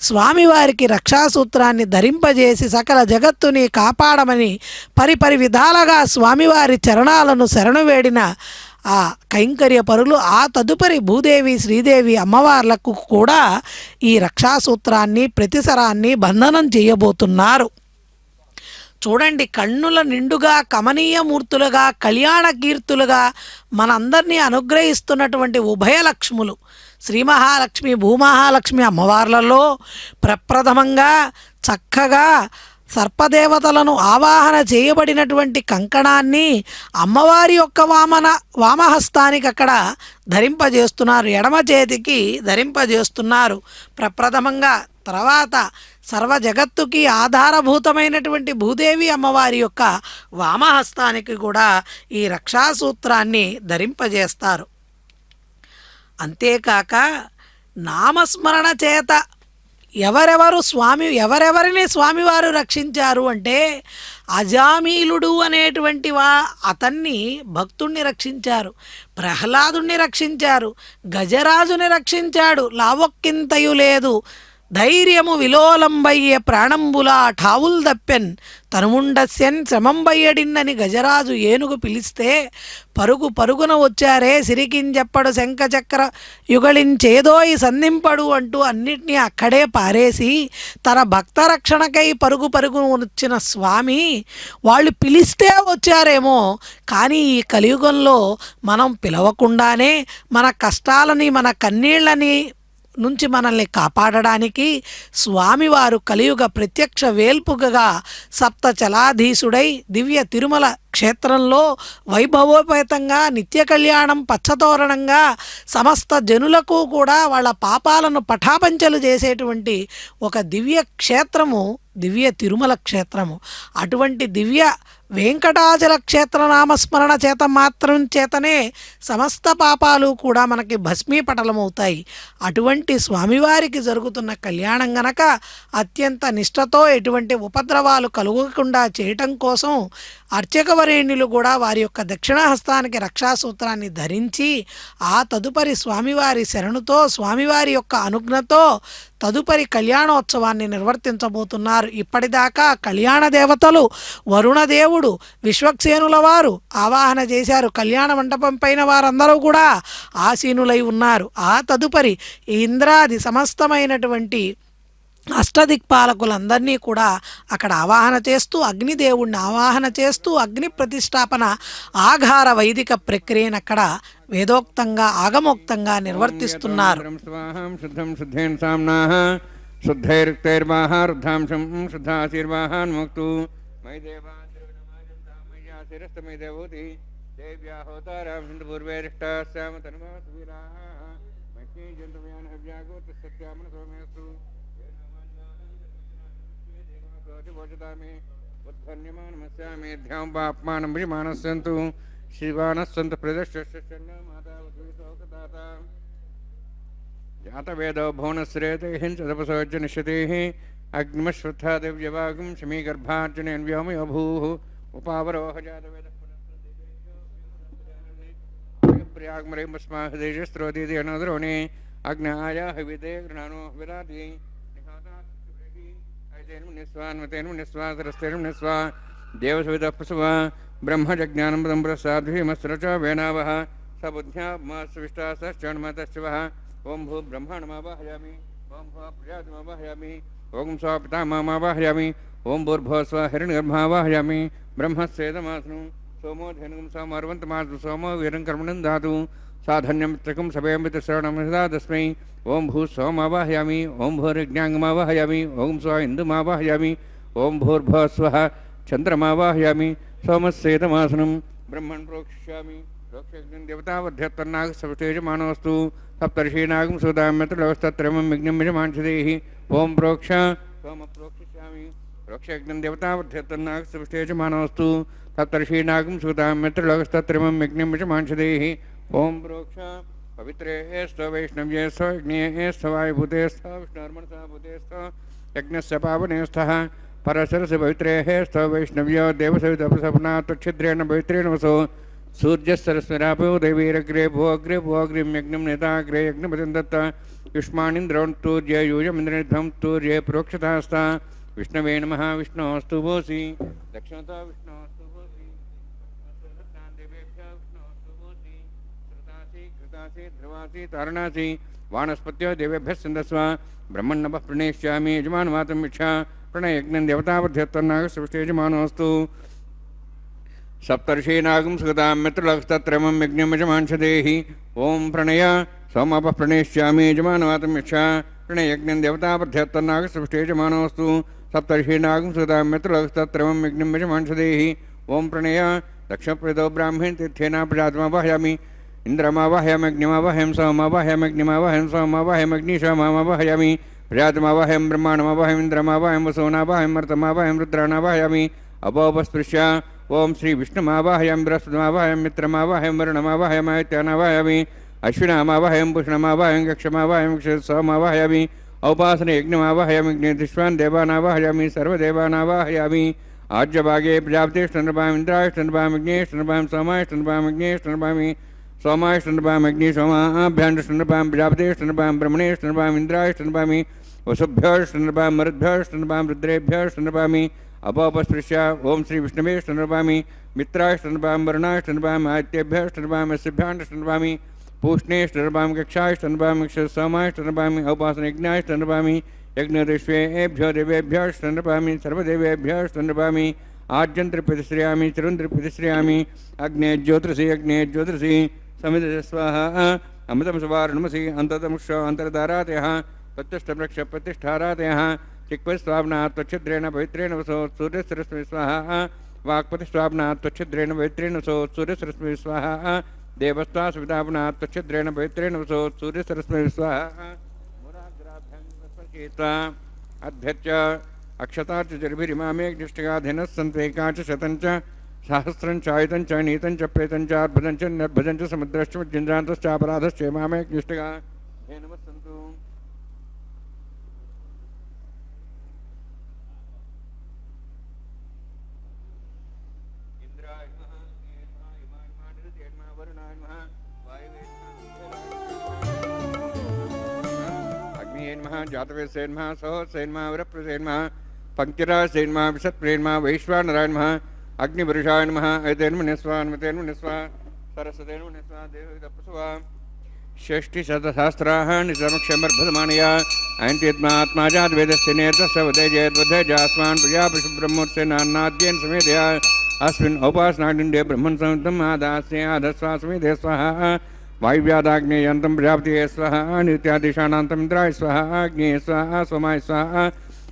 స్వామివారికి రక్షాసూత్రాన్ని ధరింపజేసి సకల జగత్తుని కాపాడమని పరిపరి విధాలుగా స్వామివారి చరణాలను శరణు వేడిన ఆ కైంకర్య పరులు ఆ తదుపరి భూదేవి శ్రీదేవి అమ్మవార్లకు కూడా ఈ రక్షాసూత్రాన్ని ప్రతిసరాన్ని బంధనం చేయబోతున్నారు. చూడండి, కన్నుల నిండుగా కమనీయమూర్తులుగా కళ్యాణ కీర్తులుగా మనందరినీ అనుగ్రహిస్తున్నటువంటి ఉభయలక్ష్ములు శ్రీ మహాలక్ష్మి భూమహాలక్ష్మి అమ్మవార్లలో ప్రప్రథమంగా చక్కగా సర్పదేవతలను ఆవాహన చేయబడినటువంటి కంకణాన్ని అమ్మవారి యొక్క వామహస్తానికి అక్కడ ధరింపజేస్తున్నారు, ఎడమ చేతికి ధరింపజేస్తున్నారు ప్రప్రథమంగా. తర్వాత సర్వ జగత్తుకి ఆధారభూతమైనటువంటి భూదేవి అమ్మవారి యొక్క వామహస్తానికి కూడా ఈ రక్షాసూత్రాన్ని ధరింపజేస్తారు. అంతేకాక నామస్మరణ చేత ఎవరెవరిని స్వామివారు రక్షించారు అంటే అజామీలుడు అనేటువంటి అతన్ని భక్తుణ్ణి రక్షించారు, ప్రహ్లాదుణ్ణి రక్షించారు, గజరాజుని రక్షించాడు, లావొక్కింతయు లేదు ధైర్యము విలోలంబయ్యే ప్రాణంబులా ఠావుల్ దప్పెన్ తనుముండస్యన్ శ్రమంబయ్యడిన్నని గజరాజు ఏనుగు పిలిస్తే పరుగు పరుగున వచ్చారే సిరికించెప్పడు శంఖచక్ర యుగళించేదోయి సంధింపడు అంటూ అన్నిటినీ అక్కడే పారేసి తన భక్త రక్షణకై పరుగు పరుగున వచ్చిన స్వామి వాళ్ళు పిలిస్తే వచ్చారేమో, కానీ ఈ కలియుగంలో మనం పిలవకుండానే మన కష్టాలని మన కన్నీళ్ళని నుంచి మనల్ని కాపాడడానికి స్వామివారు కలియుగ ప్రత్యక్ష వేల్పుగా సప్తచలాధీశుడై దివ్య తిరుమల క్షేత్రంలో వైభవోపేతంగా నిత్య కళ్యాణం పచ్చతోరణంగా సమస్త జనులకు కూడా వాళ్ళ పాపాలను పటాపంచలు చేసేటువంటి ఒక దివ్య క్షేత్రము దివ్య తిరుమల క్షేత్రము. అటువంటి దివ్య వెంకటాచల క్షేత్ర నామస్మరణ చేత మాత్రం చేతనే సమస్త పాపాలు కూడా మనకి భస్మీపటలమవుతాయి. అటువంటి స్వామివారికి జరుగుతున్న కళ్యాణం గనక అత్యంత నిష్ఠతో ఎటువంటి ఉపద్రవాలు కలుగకుండా చేయటం కోసం అర్చకవరేణ్యులు కూడా వారి యొక్క దక్షిణహస్తానికి రక్షాసూత్రాన్ని ధరించి ఆ తదుపరి స్వామివారి శరణుతో స్వామివారి యొక్క అనుజ్ఞతో తదుపరి కళ్యాణోత్సవాన్ని నిర్వర్తించబోతున్నారు. ఇప్పటిదాకా కళ్యాణ దేవతలు వరుణదేవుడు విశ్వక్సేనుల వారు ఆవాహన చేశారు. కళ్యాణ మంటపం పైన వారందరూ కూడా ఆసీనులై ఉన్నారు. ఆ తదుపరి ఇంద్రాది సమస్తమైనటువంటి అష్టదిక్పాలకులందరినీ కూడా అక్కడ ఆవాహన చేస్తూ అగ్నిదేవుణ్ణి ఆవాహన చేస్తూ అగ్ని ప్రతిష్టాపన ఆఘార వైదిక ప్రక్రియను అక్కడ వేదోక్తంగా ఆగమోక్తంగా నిర్వర్తిస్తున్నారు. స్వాహం శుద్ధం శుద్ధేన్ సామ్నాః శుద్ధైరుక్తైర్వాహారుద్ధాంశం శుద్ధాశీర్వాహాన్ముక్తు మై దేవాశిరస్తమై దేవోతి దేవ్యా హోతారాం సింధు పూర్వేరిష్టాస్యామ తనుమాసు వీరాః మహ్యే జంతుమయాన హవ్యాగోత సత్యామన సోమేస్తు భోజతామి ఉద్ధన్యమానమస్యామి ధ్యాం పాప్మానం విమానస్సంతు శివానస్సంతు ప్రదర్శన మాతావతాత జాతవేదో భువనశ్రేతైః తపసోజ్జనిషతైః అగ్నిమశ్వత్థా దివ్యవాగం శమీగర్భార్జునేన్ వ్యోమయో భూః ఉపావరోహ జాతవేద ప్రయాగ్మరేమస్మాహృదేజస్త్రోదీది అనోద్రోణి అగ్నాయా హవిదే గృహాణో విరాతి నిస్వాసరస్తేర్నిస్వా దేవసవిద ప్రసవ బ్రహ్మజ్ఞానం పదం ప్రసాద్మస్రచ వేణావహ సబుద్ధ్యామాస్విష్టాశ్చణమతశివ ఓం భూ బ్రహ్మాణమావాహయామి ఓం భూ ప్రజాతమావాహయామి ఓం స్వ పితామహమావాహయామి ఓం భూర్భువస్వ హిరణ్యగర్భమావాహయామి బ్రహ్మస్వేదమాసనం సోమో ధనుగం సోమర్వంతమాసం సోమో వీరం కర్మణం దాతు సాధన్యమిత్రకం సభయమిత్రశ్రవణమహిదా తస్మై ఓం భూ సోమావాహయామి ఓం భూర్జ్ఞాంగమావాహయామి ఓం స్వ ఇందుమావాహయామి ఓం భూర్భువస్వః చంద్రమావాహయామి సోమస్సేదమాసనం బ్రహ్మణ్ ప్రోక్షయామి ప్రోక్షయజ్ఞం దేవతావధ్యత్తన్నాగ సవిష్టేజమానోస్తు సప్తర్షీనాగం సుదామ్యత్రలవస్తత్రమం విఘ్నం యజమాంసదేః ఓం ప్రోక్ష సోమ ప్రోక్షయామి ప్రోక్షయజ్ఞం దేవతావధ్యత్తన్నాగ సవిష్టేజమానోస్తు సప్తర్షీనాగం సుదామ్యత్రలవస్తత్రమం విఘ్నం యజమాంసదేః ఓం ప్రోక్ష పవిత్రే స్థ వైష్ణవ్యే స్థ యజ్ఞే స్థ వాయుభూతే స్థ విష్ణుర్మనసా భూతే స్థ యజ్ఞస్య పావనే స్థః పరశరసి పవిత్రే స్థ వైష్ణవ్యో దేవసవితపసపనా త్వచ్ఛిద్రేణ పవిత్రేణ వసో సూర్యస్సరస్వరాపో దేవీరగ్రే భోగ్రే భోగ్రీం యజ్ఞం నేతాగ్రే యజ్ఞపతిం దత్త యుష్మానింద్రౌన్ తూర్య యూయమింద్రనిధ్వం తూర్యే ప్రోక్షతాస్త విష్ణవే నమః విష్ణోస్తు భోసి దక్షిణతో విష్ణోస్తు భోసి ధ్రువాసి తారణాసి వానస్పత్యో దేవేభ్యः సింధస్వ బ్రహ్మణ్ణవః ప్రణేష్యామి యజమానమాతం మిక్షా ప్రణయజ్ఞం దేవతావధ్యత్తన్నాగ సృష్టేజమానోస్తు సప్తర్షీనాగం సుగతామ్యత్రలక్షత్రమం యజ్ఞం యజమాంసదేః ఓం ప్రణయ సోమపః ప్రణేష్యామి యజమానమాతం మిక్షా ప్రణయజ్ఞం దేవతావధ్యత్తన్నాగ సృష్టేజమానోస్తు సప్తర్షీనాగం సుగతామ్యత్రలక్షత్రమం యజ్ఞం యజమాంసదేః ఓం ప్రణయ దక్షప్రదో బ్రాహ్మణ్ తీర్థేన ప్రజాతమావాహయామి ఇంద్రమావాహయామగ్నిమావాహయం సోమావాహయామగ్నిమావాహయం సోమావాహయమగ్నిశోమావాహయామి ప్రజాతమావాహయం బ్రహ్మాణమావాహయం ఇంద్రమావాహయం వసోనావాహయం మర్తమావాహయం రుద్రాణావాహయామి అపోపస్పృశ్య ఓం శ్రీ విష్ణుమావాహయం బృహస్పతిమావాహయం మిత్రమావాహయం వరుణమావాహయమాదిత్యానావాహయామి అశ్వినామావాహయం పుష్ణమావాహయం కక్షమావాహయం సోమావాహయామి ఔపాసన యజ్ఞమావాహయామి యజ్ఞేశ్వాన్ దేవానావాహయామి సర్వదేవానావాహయామి ఆజ్యభాగే ప్రజాపతిష్ఠనృపాం ఇంద్రాయిష్ఠనృపాం యజ్ఞేష్ఠనృపాం సోమాయిష్ఠనృపాం యజ్ఞేష్ఠనృపామి సోమాయిష్ఠనృపాం అగ్ని సోమాభ్యాండ్రష్ఠనృపాం ప్రజాపతిష్ఠనృపాం బ్రహ్మణేష్ఠనృపాం ఇంద్రాయిష్ఠనృపామి वसुभ्यष्टनृपां मरुद्भ्यष्टनृपां रुद्रेभ्यष्टनृपामि अपोपस्पृश्य ओं श्री विष्णुवेष्टनृपामि मित्राष्टनृपां वरुणाष्टनृपाम् आदित्यभ्यष्टनृपां यस्यभ्याण्टनृपामि पूष्णेष्टनृपां कक्षाष्टनृपां सोमाष्टनृपामि औपासनयज्ञाष्टनृपामि यज्ञऋष्वेभ्यो देवेभ्यष्टनृपामि सर्वदेवेभ्यष्टनृपामि आज्यन्त्रिप्रतिश्रयामि चिरुन्त्रिप्रतिश्रयामि अग्ने ज्योतिषि समित स्वाहा अमृतं सुवारणमसि अन्ततमुष अन्तर्धारातयः प्रतिष्ठारातयः चिक्पतिस्वाप्नात् त्वच्छिद्रेण पवित्रेण वसो सूर्यसरस्वती स्वाहा वाक्पतिस्वाप्नात् त्वच्छिद्रेण पवित्रेण वसो सूर्यसरस्वती स्वाहा देवस्त्वा सुविधापनात् त्वच्छिद्रेण पवित्रेण वसो सूर्यसरस्वती स्वाहा अध्यच्च अक्षतार्चर्भिरिमामेघनिष्ठिकाधिनः सन्त्वेकाच शतञ्च सहस्रञ्च आयुधञ्च नीतञ्च प्रेतञ्च अर्भुदञ्च निर्भुजञ्च समुद्रश्च मज्जिन्द्रान्तश्च अपराधश्च मामेघनिष्ठिका हे नमः सन्तु। इंद्राय नमः वरुणाय नमः वायवे अग्निये नमः जातवेदसे नमः सहोदसे नमः वरप्रसे नमः पंक्तिरासे नमः विशत्प्रे नमः वैश्वानराय नमः अग्निपुरुषाय नमः ऐतेन्मुनिस्वा अनुमतेन्मुनिस्वा सरस्वतेन्मुनिस्वा देवविदप्रसवा षष्टिशतसहस्राः निसमक्षमर्भुतमानया अयन्त्यत्मात्माजाद्वेदस्य नेतस्य वदेजेद्वधेजास्मान् प्रजापशुब्रह्मोत्से नान्नाद्येन समेधया अस्मिन् औपासनाग्निन्दे ब्रह्मन् संयुक्तम् आदास्ये आधस्वा समेधे स्वाहा वायुव्यादाग्नेयन्तं प्रजापतये स्वाहा नित्यादिशानान्तम् इन्द्राय स्वाहा अग्नेय स्वाहा सोमाय स्वाहा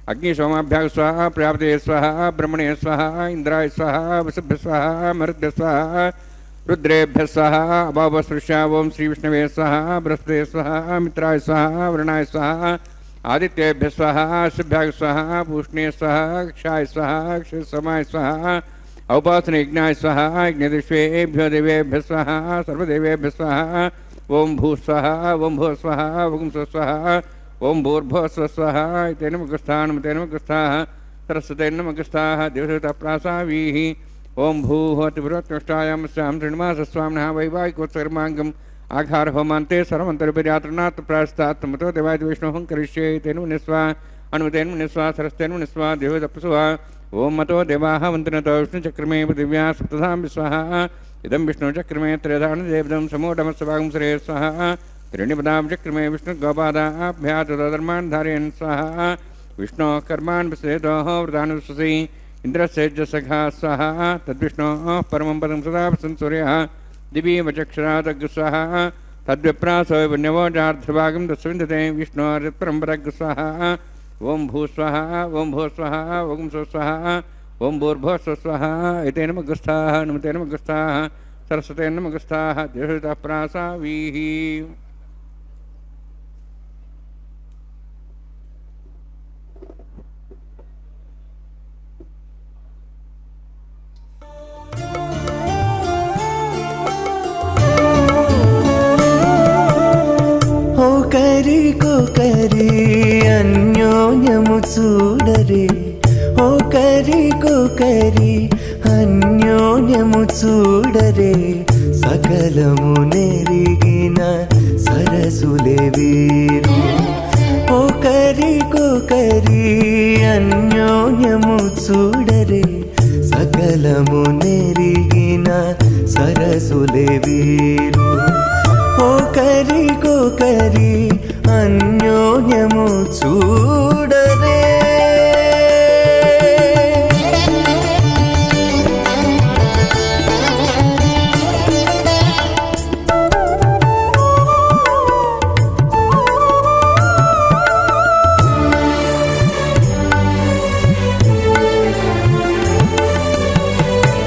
अग्निसोमाभ्याः स्वाहा प्रजापतये स्वाहा ब्रह्मणे स्वाहा इंद्राय स्वाहा वसुभ्य स्वाहा मरुद्भ्यः स्वाहा रुद्रेभ्यः स्वाहा अभावस्पृश्य ओं श्री विष्णवे स्वाहा बृहस्पतये स्वाहा मित्राय स्वाहा वरुणाय स्वाहा आदित्येभ्यः स्वाहा शुभ्याय स्वाहा पूष्णे स्वाहा कक्षाय स्वाहा क्षसमाय स्वाहा औपासनयज्ञाय स्वाहा यज्ञदिष्वेभ्यो देवेभ्यः स्वाहा सर्वदेवेभ्यः स्वाहा ओं भू स्वाहा ओं भुव स्वाहा ओं स्व स्वाहा ओं भूर्भुवः स्वः स्वाहा तेन मुखस्थानमतेन मुखस्थाः सरस्वतेन मुखस्थाः देवदेवताप्रासावीः ओं भूः त्रिपुरत्नष्टायां स्यां श्रीनिवासस्वामिनः वैवाहिकोत्सर्माङ्गम् आघारहोमान्ते सर्वमन्तर्भिर्यात्रणात् प्रास्तात् तमतो देवाय विष्णोः करिष्ये तेन मुनिस्वा अनुमतेन मुनिस्वा सरस्तेन मुनिस्वा देवदप्रसुवा ओं मतो देवाः वन्दनतो विष्णुचक्रमे पृथिव्या सप्तधां स्वाहा इदं विष्णुचक्रमे त्रयधानदेवदं समूढमस्वागं श्रेय स्वाहा त्रीणिपदां चक्रमे विष्णुगोपादाभ्या तदधर्मान् धारयन् स्वाहा विष्णोः कर्मान् विश्लेषोः व्रतान् विश्वसि इन्द्रस्य सखा स्वाहा तद्विष्णोः परमं पदं सदा वसन् सूर्यः दिवि वचक्षरादग् स्वाहा तद्विप्रासो पुण्यवोजार्धभागं तस्विन्दते विष्णोर्परम्परग् स्वाहा ओं भू स्वाहा ओं भो स्वाहा ओं स्व स्वाहा ओं भूर्भुवः स्वः स्वाहा एतेन मुखस्थाः नमतेन मुखस्थाः सरस्वतेन मुखस्थाः देवताप्रासावीः। కరి అన్యోన్యము చూడరే ఓ కరి అన్యోన్యము చూడరే సకలము నెరిగిన సరసులే వీరు ఓ కరి అన్యోన్యము చూడరే సకలము నెరిగిన సరసులే వీరు ఓ కరి అన్యోన్యము చూడరే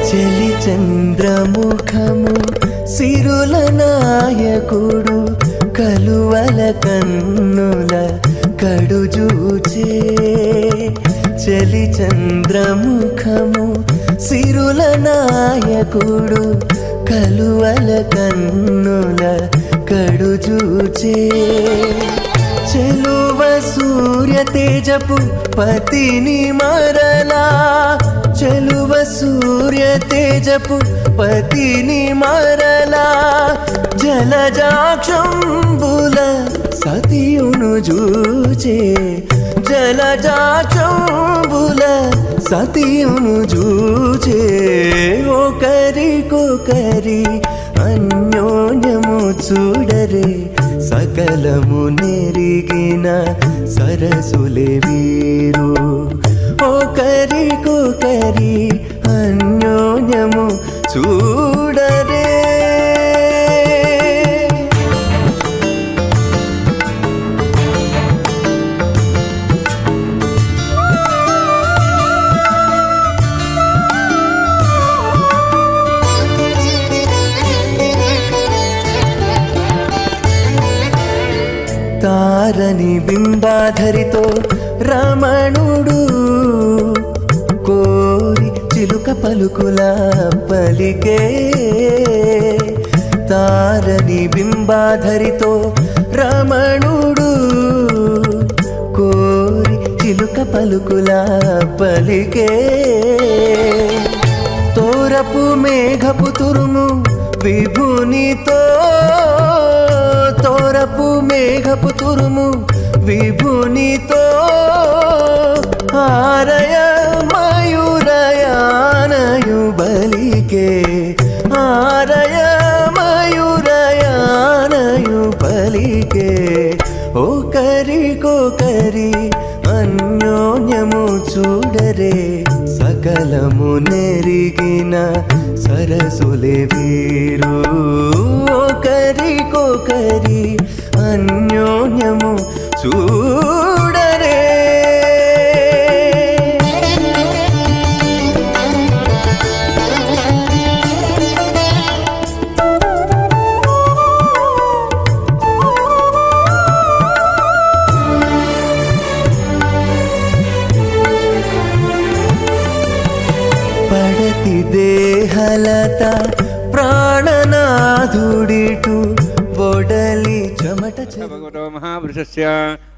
చలి చంద్రముఖము సిరుల నాయకుడు కలువల కన్నుల కడుజూచే చలి చంద్రముఖము సిరుల నాయకుడు కలువల కన్నుల కడుజూచే చెలువ సూర్య తేజపు పతిని మరలా చెలువ సూర్య తేజపు పతిని మరలా జలజాక్షంబుల సతియును జూచే జలజాక్షంబుల సతియును జూచే ఒకరికొకరి అన్యోన్యము చూడరే సకలము నెరిగిన సరసులే వీరు ఒకరికొకరి అన్యోన్యము చూడరే. తారని బింబాధరితో రమణుడు కోరి చిలుక పలుకుల పలికే తారని బింబాధరితో రమణుడు కోరి చిలుక పలుకుల పలికే తోరపు మేఘపు తురుము విభునితో తోరపు మేఘపు తురుము విభునితో ఆరయ మయూరయానయు బలికే ఆరయ మయూరయానయు బలికే ఒకరికొకరి అన్యోన్యము చూడరే సకలము నెరిగిన సరసులే వీరు ఒకరికొకరి అన్యోన్యము చూడరే. పడతి దేహలత ప్రాణనాథుడిటు ఒడలి చెమట భగవతో మహాపురుషస్య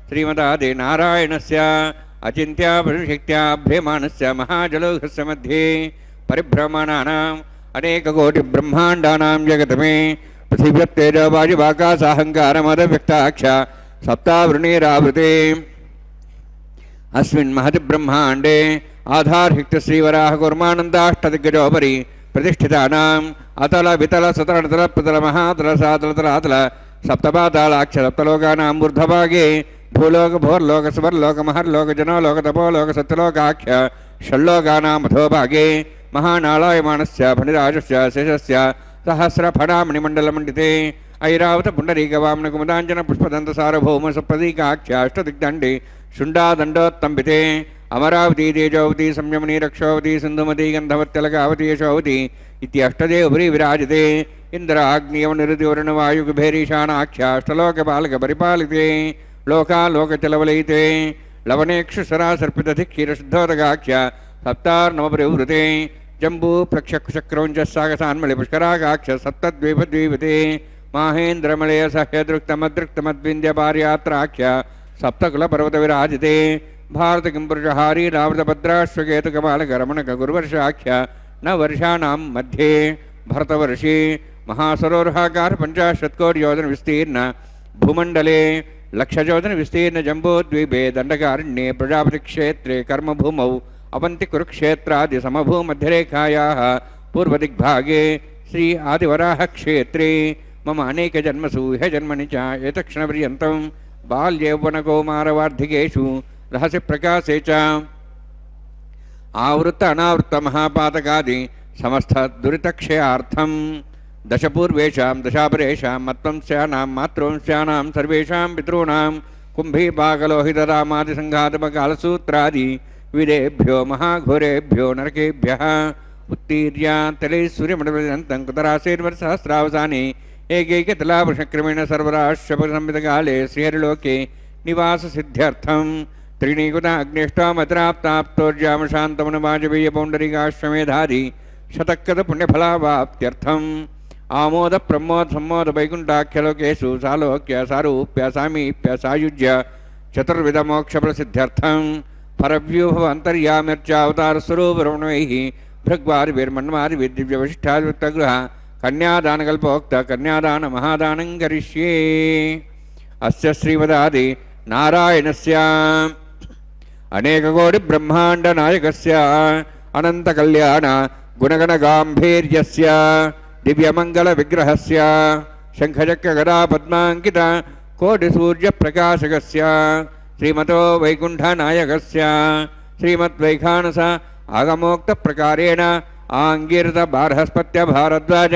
శ్రీమదాది నారాయణస్య అచింత్యాపరిశక్త్యాభ్యమానస్య మహాజలౌఘస్య మధ్యే పరిభ్రమణానాం అనేకకోటి బ్రహ్మాండానాం జగతమే పృథివ్యత్తేజవాయువాకాశాహంకారమదవ్యక్తాక్ష సప్తావృణీరావృతే అస్మిన్ మహతి బ్రహ్మాండే ఆధార్హిక్త శ్రీవరాహ కుర్మానందాష్టదిగ్గజోపరి ప్రతిష్ఠితానాం అతల వితల సుతల ప్రతల మహాతల సాతల తలాతల సప్తపాతాళాక్ష సప్తలోకానాం ఊర్ధ్వభాగే భూలోక భోర్లోక స్వర్లోక మహర్లోక జనోలోక తపోలోక సత్యలోకాఖ్య షల్లోకానాం అధోభాగే మహానాళాయమానస్య ఫణిరాజస్య శేషస్య సహస్రఫణామణిమండలమండితే ఐరావత పుండరీకవామన కుముదాంజన పుష్పదంత సార్వభౌమ సప్రదీకాఖ్య అష్టదిగ్దండి శుండాదండోత్తంబితే అమరావతి తేజోవతి సంయమని రక్షోవతి సింధుమతి గంధవత్యలకావతి యశోవతి ఇత్యష్టదేవపురి విరాజితే ఇంద్రాగ్నియవనిరుతివరుణవాయుగుభేరీశానాఖ్యాష్టలోకపాలక పరిపాలితే లోకాలోకచలవలయితే లవణేక్షుసరాసర్పితధిక్షీరశుద్ధోదగాఖ్య సప్తార్నవపరివృతే జంబూ ప్రక్షక్రౌంచ సాగసాన్మళి పుష్కరాగాక్ష సప్తద్వీపద్వీపతే మాహేంద్రమలయ సహ్యదృక్తమద్రుక్తమద్వింధ్యపార్యాత్రాఖ్య సప్తకులపర్వత విరాజితే భారత కింపురుషహారీ రావృతభద్రాశ్వకేతుకపాలకరమణక గురువర్షాఖ్య న వర్షాణం మధ్యే భరతవర్షే మహాసరోరుహాకార 50 కోటి యోజన విస్తీర్ణ భూమండలే 1,00,000 యోజన విస్తీర్ణ జంబోద్వీపే దండకారణ్యే ప్రజాపతి క్షేత్రే కర్మభూమౌ అవంతి కురుక్షేత్రాది సమభూమధ్యరేఖాయాः పూర్వదిగ్భాగే శ్రీ ఆదివరాహ క్షేత్రే మమ అనేక జన్మసు ఇహ జన్మని చ ఏతక్షణపర్యంతం బాల్యౌవనకౌమారవార్ధికేషు రహస్య ప్రకాశే చ ఆవృత్త అనావృత్త మహాపాతకాది సమస్త దురితక్షయార్థం దశపూర్వేషాం దశాపరేషాం మత్వంశానాం మాతృవంశానాం సర్వేషాం పితॄణాం కుంభీపాకలోహితరామాది సంఘాతమకాలసూత్రాది విదేభ్యో మహాఘోరేభ్యో నరకేభ్యః ఉత్తీర్య తలే సూర్యమండలంతం కుతరాశేర్వర్సహస్రావసానే ఏకైకతలాభక్రమేణ సర్వరాశ్వపసంవితకాలే శ్రీహరిలోకే నివాససిద్ధ్యర్థం త్రిణీకుత అగ్నిష్టామద్రాప్తాప్తోర్జామశాంతమనవాజపేయ పౌండరీకాశ్వమేధాది శతక్కద పుణ్యఫలావాప్త్యర్థం ఆమోద ప్రమోద సంమోద వైకుంఠాఖ్యలోకేషు సాలోక్య సారూప్య సామీప్య సాయుజ్య చతుర్విధమోక్షఫలసిద్ధ్యర్థం పరవ్యూహ అంతర్యామ్యర్చావతారస్వరూపరమణైః భృగ్వారిభిర్మన్వారిభిర్దివ్యవశిష్టాదివృత్తగృహ కన్యాదానకల్పోక్త కన్యాదాన మహాదానం కరిష్యే. అస్య శ్రీమదాది నారాయణస్య అనేకకోటి బ్రహ్మాండ నాయకస్య అనంత కళ్యాణ గుణగణ గాంభీర్యస్య దివ్యమంగళ విగ్రహస్య శంఖచక్ర గదా పద్మాంకిత కోటి సూర్య ప్రకాశకస్య శ్రీమతో వైకుంఠ నాయకస్య శ్రీమద్వైఖానస ఆగమోక్త ప్రకారేణ ఆంగీరత బార్హస్పత్య భారద్వాజ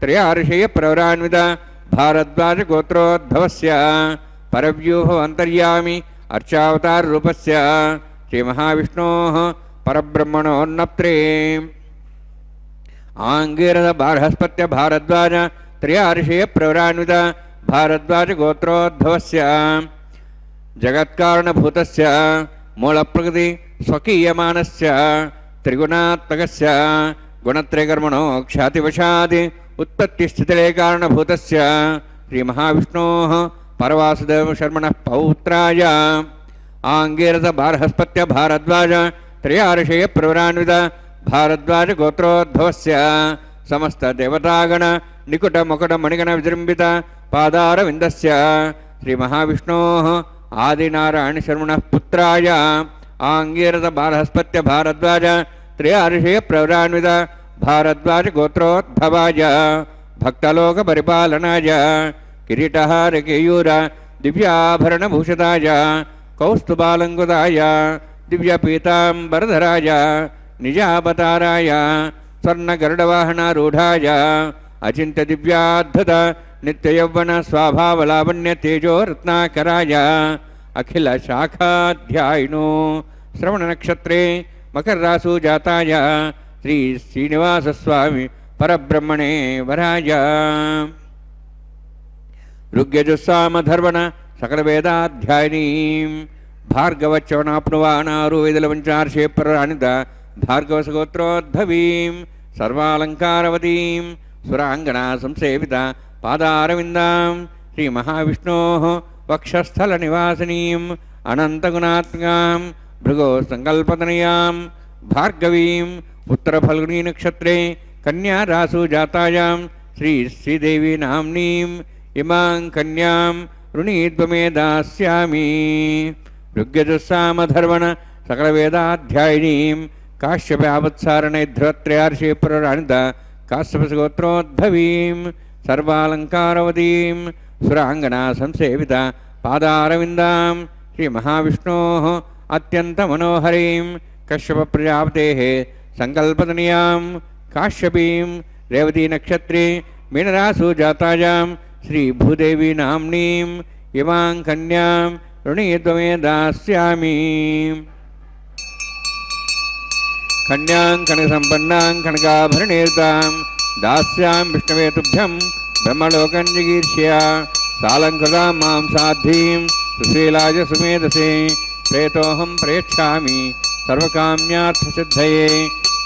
త్రయార్షయ ప్రవరాన్విత భారద్వాజ గోత్రోద్భవస్య పరవ్యూహ అంతర్యామి అర్చావతార రూపస్య శ్రీ మహావిష్ణోః పరబ్రహ్మణోన్నప్త్రే ఆంగీరత బార్హస్పత్య భారద్వాజ త్రయార్షయ ప్రవరాన్విత భారద్వాజ గోత్రోద్భవస్య జగత్కారణభూతస్య మూలప్రకృతి స్వకీయమానస్య త్రిగుణాత్మకస్య గుణత్రయకర్మణో ఖ్యాతివశాది ఉత్పత్తిస్థితిలే కారణభూతస్య శ్రీ మహావిష్ణోః పరవాసుదేవ శర్మణః పౌత్రాయ ఆంగీరత బార్హస్పత్య భారద్వాజ త్రయార్షయ ప్రవరాన్విత భారద్వాజ గోత్రోద్భవస్య సమస్త దేవతాగణ నికుట ముకుట మణిగణ విజృంభిత పాదారవిందస్య శ్రీ మహావిష్ణోః ఆదినారాయణ శర్మణః పుత్రాయ ఆంగీరత బార్హస్పత్య భారద్వాజ త్రయార్షయ ప్రవరాన్విత భారద్వాజ గోత్రోద్భవాయ భక్తలోక పరిపాలనాయ కిరీటహార కేయూర దివ్యాభరణభూషితాయ కౌస్తుభాలంకుతాయ దివ్యపీతాంబరధరాయ నిజావతారాయ స్వర్ణగరుడవాహనారూఢాయ అచింత్య దివ్యాద్భుత నిత్యయౌవన స్వభావలావణ్య తేజో రత్నాకరాయ అఖిల శాఖాధ్యాయినో శ్రవణ నక్షత్రే మకరరాసు జాతాయ శ్రీ శ్రీనివాసస్వామి పరబ్రహ్మణే వరాయ ఋగ్యజుస్సామధర్వణ సకల వేదాధ్యాయినీం భార్గవచ్చవనాప్నువానారు వేదలవంచార్షే ప్రరాణిత భార్గవసగోత్రోద్భవీం సర్వాలంకారవతీం సురాంగణా సంసేవిత పాదారవిందాం శ్రీ మహావిష్ణోః వక్షస్థల నివాసినీం అనంతగుణాత్మకాం భృగో సంకల్పతనయాం భార్గవీం ఉత్తరఫల్గుణీ నక్షత్రే కన్యారాసు జాతాయాం శ్రీ శ్రీదేవి నామ్నీం ఇమాం కన్యాం రుణీద్వమే దాస్యామి. ఋగ్యజుస్సామధర్వణ సకల వేదాధ్యాయినీం కాశ్యపావత్సారణైధ్రత్రయార్షే ప్రరాణిత కాశ్యపసగోత్రోద్భవీం సర్వాలంకారవతీం సురాంగనా సంసేవిత పాదారవిందాం శ్రీ మహావిష్ణోః అత్యంత మనోహరీం కశ్యప ప్రజాపతేః సంకల్పతనయాం కాశ్యపీం రేవతీ నక్షత్రే మీనరాసు జాతాయాం శ్రీ భూదేవి నామ్నీం ఇమాం కన్యాం రుణీద్వమే దాస్యామి. కన్యాం కనకసంపన్నాం కనకాభరణీర్తాం దాస్యాం విష్ణవే తుభ్యం బ్రహ్మలోకం జిగీర్ష్య సాలంకృతాం మాం సాధ్వీం సుశీలాయ సుమేధసే ప్రేతోహం ప్రేక్షామి సర్వకామ్యార్థసిద్ధయే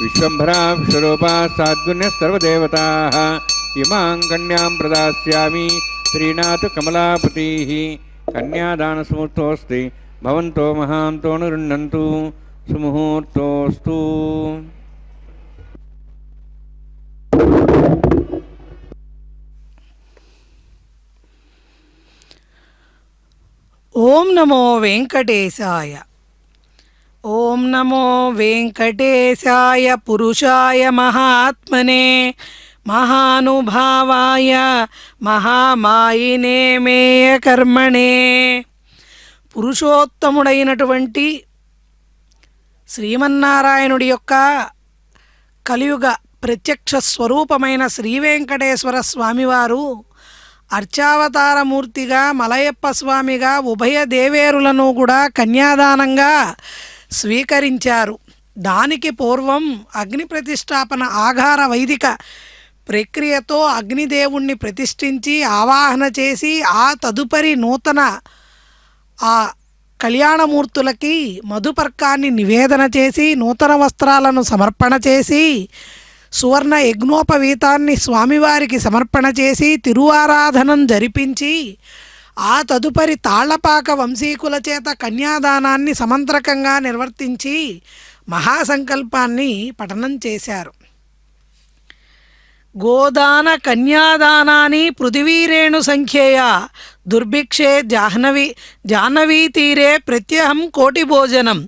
విశ్వంభరా విశ్వరూపా సాద్గుణ్య సర్వదేవతాః ఇమాం కన్యాం ప్రదాస్యామి శ్రీనాథ కమలాపతిః. కన్యాదానసుముహూర్తోऽస్తి భవంతో మహాంతో నిరుణ్ణन्तు సుముహూర్తోస్తు. ఓం నమో వెంకటేశాయ. ఓం నమో వెంకటేశాయ పురుషాయ మహాత్మనే మహానుభావాయ మహామాయినే మేయ కర్మణే. పురుషోత్తముడైనటువంటి శ్రీమన్నారాయణుడి యొక్క కలియుగ ప్రత్యక్ష స్వరూపమైన శ్రీ వెంకటేశ్వర స్వామివారు అర్చావతారమూర్తిగా మలయప్ప స్వామిగా ఉభయ దేవేరులను కూడా కన్యాదానంగా స్వీకరించారు. దానికి పూర్వం అగ్ని ప్రతిష్టాపన ఆఘార వైదిక ప్రక్రియతో అగ్నిదేవుణ్ణి ప్రతిష్ఠించి ఆవాహన చేసి ఆ తదుపరి నూతన ఆ కళ్యాణమూర్తులకి మధుపర్కాన్ని నివేదన చేసి నూతన వస్త్రాలను సమర్పణ చేసి సువర్ణ యజ్ఞోపవీతాన్ని స్వామివారికి సమర్పణ చేసి తిరువారాధనం జరిపించి ఆ తదుపరి తాళ్లపాక వంశీకుల చేత కన్యాదానాన్ని సమంత్రకంగా నిర్వర్తించి మహాసంకల్పాన్ని పఠనం చేశారు. గోదాన కన్యాదానాని పృథివీరేణు సంఖ్యేయ దుర్భిక్షే జాహ్నవీ తీరే ప్రత్యహం కోటి భోజనం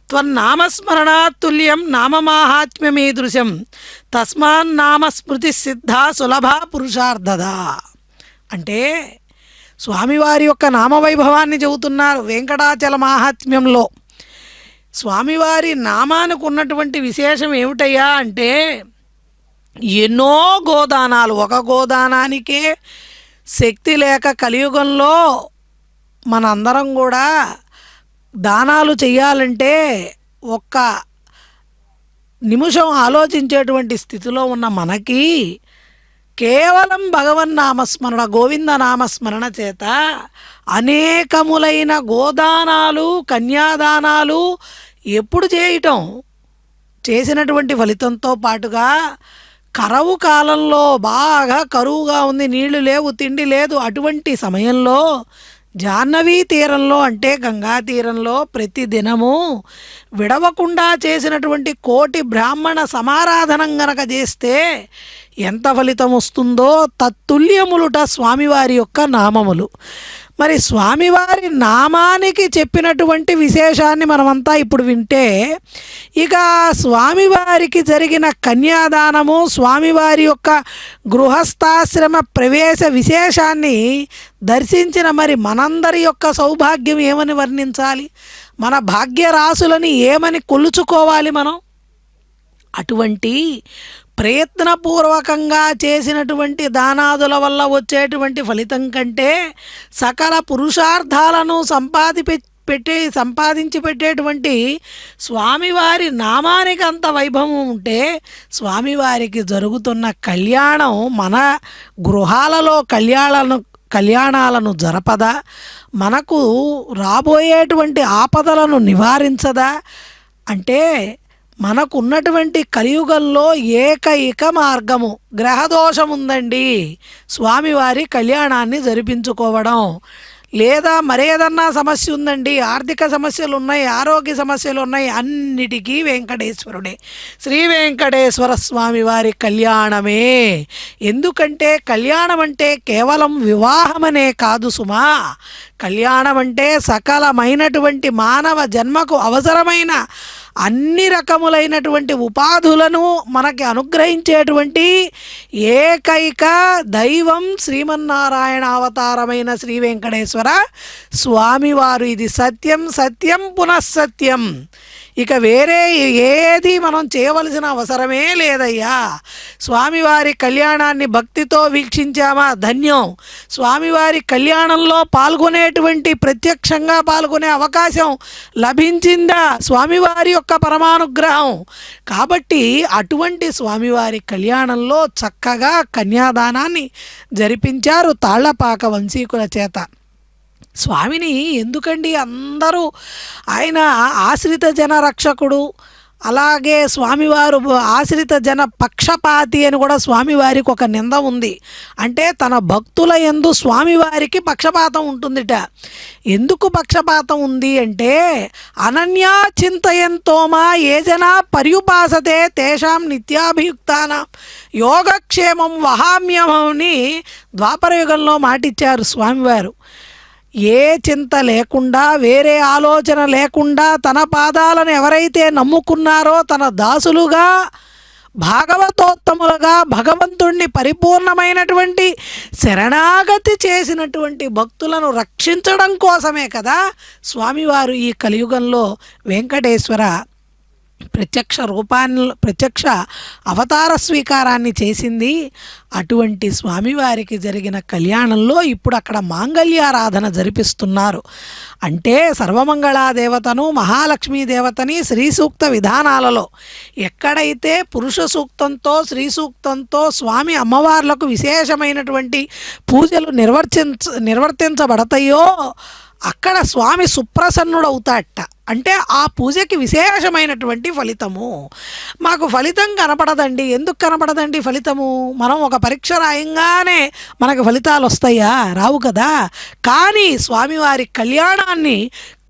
త్వన్నామస్మరణాత్తుల్యం నామమాహాత్మ్యమీదృశం తస్మాన్నామ స్మృతి సిద్ధ సులభ పురుషార్థదా. అంటే స్వామివారి యొక్క నామవైభవాన్ని చెబుతున్నారు వెంకటాచల మాహాత్మ్యంలో. స్వామివారి నామానికి ఉన్నటువంటి విశేషం ఏమిటయ్యా అంటే ఎన్నో గోదానాలు, ఒక గోదానానికే శక్తి లేక కలియుగంలో మనందరం కూడా దానాలు చేయాలంటే ఒక్క నిమిషం ఆలోచించేటువంటి స్థితిలో ఉన్న మనకి కేవలం భగవన్నామస్మరణ, గోవింద నామస్మరణ చేత అనేకములైన గోదానాలు, కన్యాదానాలు ఎప్పుడు చేయటం, చేసినటువంటి ఫలితంతో పాటుగా కరువు కాలంలో బాగా కరువుగా ఉంది, నీళ్లు లేవు, తిండి లేదు, అటువంటి సమయంలో జాహ్నవీ తీరంలో అంటే గంగా తీరంలో ప్రతి దినము విడవకుండా చేసినటువంటి కోటి బ్రాహ్మణ సమారాధనం గనక చేస్తే ఎంత ఫలితం వస్తుందో తత్తుల్యములుట స్వామివారి యొక్క నామములు. మరి స్వామివారి నామానికి చెప్పినటువంటి విశేషాన్ని మనమంతా ఇప్పుడు వింటే, ఇక స్వామివారికి జరిగిన కన్యాదానము, స్వామివారి యొక్క గృహస్థాశ్రమ ప్రవేశ విశేషాన్ని దర్శించిన మరి మనందరి యొక్క సౌభాగ్యం ఏమని వర్ణించాలి, మన భాగ్యరాశులని ఏమని కొలుచుకోవాలి మనం. అటువంటి ప్రయత్నపూర్వకంగా చేసినటువంటి దానాదుల వల్ల వచ్చేటువంటి ఫలితం కంటే సకల పురుషార్థాలను సంపాదించి పెట్టేటువంటి స్వామివారి నామానికి అంత వైభవం ఉంటే స్వామివారికి జరుగుతున్న కళ్యాణం మన గృహాలలో కళ్యాణాలను జరపదా, మనకు రాబోయేటువంటి ఆపదలను నివారించదా? అంటే మనకు ఉన్నటువంటి కలియుగంలో ఏకైక మార్గము, గ్రహదోషం ఉందండి, స్వామివారి కళ్యాణాన్ని జరిపించుకోవడం. లేదా మరేదన్నా సమస్య ఉందండి, ఆర్థిక సమస్యలు ఉన్నాయి, ఆరోగ్య సమస్యలు ఉన్నాయి, అన్నిటికీ వెంకటేశ్వరుడే, శ్రీ వెంకటేశ్వర స్వామి వారి కళ్యాణమే. ఎందుకంటే కళ్యాణం అంటే కేవలం వివాహమనే కాదు సుమా, కళ్యాణం అంటే సకలమైనటువంటి మానవ జన్మకు అవసరమైన అన్ని రకములైనటువంటి ఉపాధులను మనకి అనుగ్రహించేటువంటి ఏకైక దైవం శ్రీమన్నారాయణ అవతారమైన శ్రీ వెంకటేశ్వర స్వామివారు. ఇది సత్యం సత్యం పునఃసత్యం. ఇక వేరే ఏది మనం చేయవలసిన అవసరమే లేదయ్యా. స్వామివారి కళ్యాణాన్ని భక్తితో వీక్షించామా ధన్యం. స్వామివారి కళ్యాణంలో పాల్గొనేటువంటి, ప్రత్యక్షంగా పాల్గొనే అవకాశం లభించిందా, స్వామివారి యొక్క పరమానుగ్రహం. కాబట్టి అటువంటి స్వామివారి కళ్యాణంలో చక్కగా కన్యాదానాన్ని జరిపించారు తాళ్లపాక వంశీకుల చేత. స్వామిని ఎందుకండి అందరూ, ఆయన ఆశ్రిత జన రక్షకుడు, అలాగే స్వామివారు ఆశ్రిత జన పక్షపాతి అని కూడా స్వామివారికి ఒక నింద ఉంది. అంటే తన భక్తుల యందు స్వామివారికి పక్షపాతం ఉంటుందిట. ఎందుకు పక్షపాతం ఉంది అంటే, అనన్యా చింతయంతోమా ఏ జనా పర్యుపాసతే తేషాం నిత్యాభియుక్తానాం యోగక్షేమం వహామ్యమని ద్వాపరయుగంలో మాటిచ్చారు స్వామివారు. ఏ చింత లేకుండా, వేరే ఆలోచన లేకుండా తన పాదాలను ఎవరైతే నమ్ముకున్నారో, తన దాసులుగా భాగవతోత్తములుగా భగవంతుణ్ణి పరిపూర్ణమైనటువంటి శరణాగతి చేసినటువంటి భక్తులను రక్షించడం కోసమే కదా స్వామివారు ఈ కలియుగంలో వెంకటేశ్వర ప్రత్యక్ష అవతార స్వీకారాన్ని చేసింది. అటువంటి స్వామివారికి జరిగిన కళ్యాణంలో ఇప్పుడు అక్కడ మాంగళ్యారాధన జరిపిస్తున్నారు. అంటే సర్వమంగళాదేవతను, మహాలక్ష్మీ దేవతని శ్రీ సూక్త విధానాలలో ఎక్కడైతే పురుష సూక్తంతో, శ్రీ సూక్తంతో స్వామి అమ్మవార్లకు విశేషమైనటువంటి పూజలు నిర్వర్తించబడతాయో అక్కడ స్వామి సుప్రసన్నుడవుతాడట. అంటే ఆ పూజకి విశేషమైనటువంటి ఫలితము. మాకు ఫలితం కనపడదండి. ఎందుకు కనపడదండి ఫలితము? మనం ఒక పరీక్ష రాయంగానే మనకు ఫలితాలు వస్తాయా? రావు కదా. కానీ స్వామివారి కళ్యాణాన్ని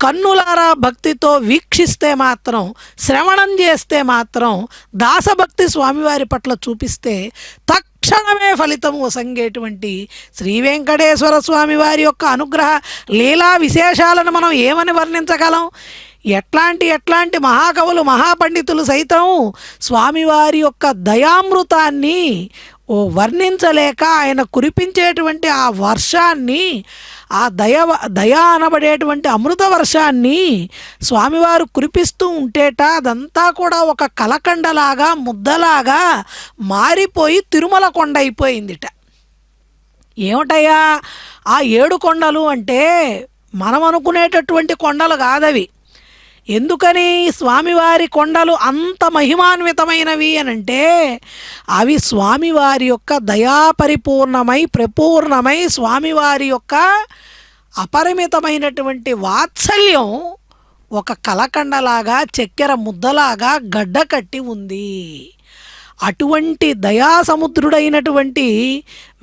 కన్నులారా భక్తితో వీక్షిస్తే మాత్రం, శ్రవణం చేస్తే మాత్రం, దాసభక్తి స్వామివారి పట్ల చూపిస్తే తక్షణమే ఫలితం వసంగేటువంటి శ్రీ వెంకటేశ్వర స్వామి వారి యొక్క అనుగ్రహ లీలా విశేషాలను మనం ఏమని వర్ణించగలం? ఎట్లాంటి మహాకవులు మహాపండితులు సైతం స్వామివారి యొక్క దయామృతాన్ని వర్ణించలేక ఆయన కురిపించేటువంటి ఆ వర్షాన్ని, ఆ దయా అనబడేటువంటి అమృత వర్షాన్ని స్వామివారు కురిపిస్తూ ఉంటేట అదంతా కూడా ఒక కలకండలాగా ముద్దలాగా మారిపోయి తిరుమల కొండ అయిపోయిందిట. ఏమిటయ్యా ఆ 7 కొండలు అంటే మనం అనుకునేటటువంటి కొండలు కాదవి. ఎందుకని స్వామివారి కొండలు అంత మహిమాన్వితమైనవి అనంటే అవి స్వామివారి యొక్క దయాపరిపూర్ణమై ప్రపూర్ణమై స్వామివారి యొక్క అపరిమితమైనటువంటి వాత్సల్యం ఒక కలకండలాగా చక్కెర ముద్దలాగా గడ్డ కట్టి ఉంది. అటువంటి దయాసముద్రుడైనటువంటి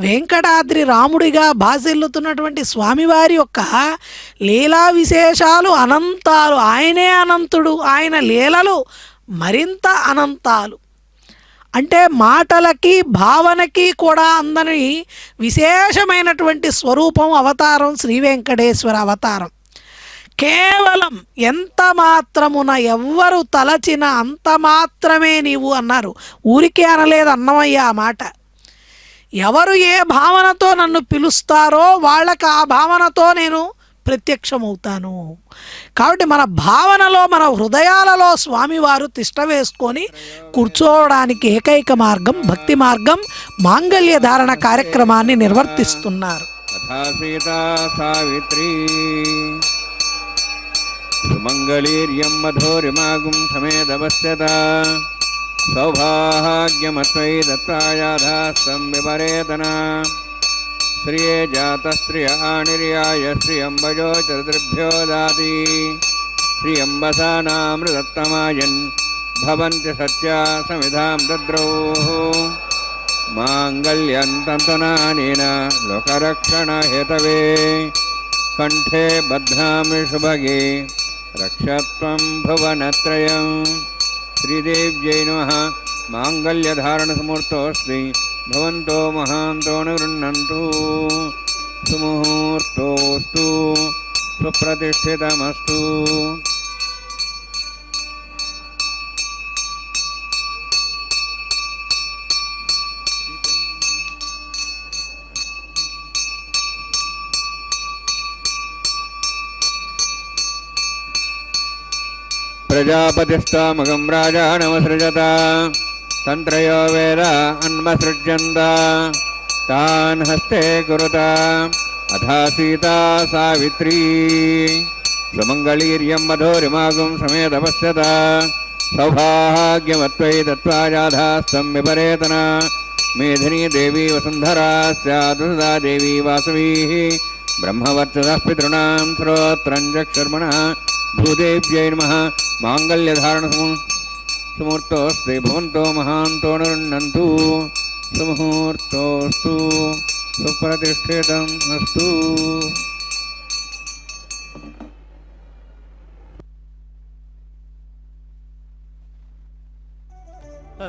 వెంకటాద్రి రాముడిగా భాసిల్లుతున్నటువంటి స్వామివారి యొక్క లీలా విశేషాలు అనంతాలు. ఆయనే అనంతుడు, ఆయన లీలలు మరింత అనంతాలు. అంటే మాటలకి భావనకి కూడా అందని విశేషమైనటువంటి స్వరూపం, అవతారం శ్రీ వెంకటేశ్వర అవతారం. కేవలం ఎంత మాత్రమున ఎవ్వరు తలచిన అంత మాత్రమే నీవు అన్నారు. ఊరికే అనలేదు అన్నమయ్య ఆ మాట. ఎవరు ఏ భావనతో నన్ను పిలుస్తారో వాళ్ళకి ఆ భావనతో నేను ప్రత్యక్షమవుతాను. కాబట్టి మన భావనలో, మన హృదయాలలో స్వామివారు తిష్ట వేసుకొని కూర్చోవడానికి ఏకైక మార్గం భక్తి మార్గం, మాంగళ్య ధారణ కార్యక్రమాన్ని నిర్వర్తిస్తున్నారు. తథా సీతా సావిత్రీ సుమంగళీర్యం మధోరిమాగుం సమేదవస్యత సౌభాగ్యమత్వై దత్తాయాధాస్తం విపరేతన శ్రియే జాతస్త్రియ ఆనిర్యాయ శ్రియంబజో చతుర్భ్యో దాతి శ్రియంబసానామృతత్తమాయన్ భవంతి సత్యా సమిధాం దద్రౌ మాంగళ్యంతంతనానేన లోకరక్షణ హేతవే కంఠే బధ్నామి శుభగే రక్షత్వం భువనత్రయం. శ్రీదేవ్యై నమః. మాంగళ్యధారణసమూర్తోऽస్తి భవంతో మహాంతో గృహ్ణन्तు. సుముహూర్తోస్తు సుప్రతిష్ఠితమస్తు. ప్రజాపతిస్తామగం రాజానమసృజత తంత్రయో వేద అన్మసృజ్యంత తాన్ హస్తే కురుత అథా సీతా సావిత్రీ సుమంగళీర్యం మధోరిమాగం సమేతపశ్యత సౌభాగ్యమత్వై దత్వాజాధాస్తం విపరేతన మేధినీ దేవీ వసుంధరా స్యాదుదా దేవీ వాసవీ బ్రహ్మవర్చసః పితॄణాం శ్రోత్రం చక్షుర్మణః భూదేవ్యై నమః. మాంగళ్యధారణసమూర్తోऽస్తి భవంతో మహాంతో గృహ్ణन्तు. సుముహూర్తోస్తు సుప్రతిష్ఠితం అస్తు.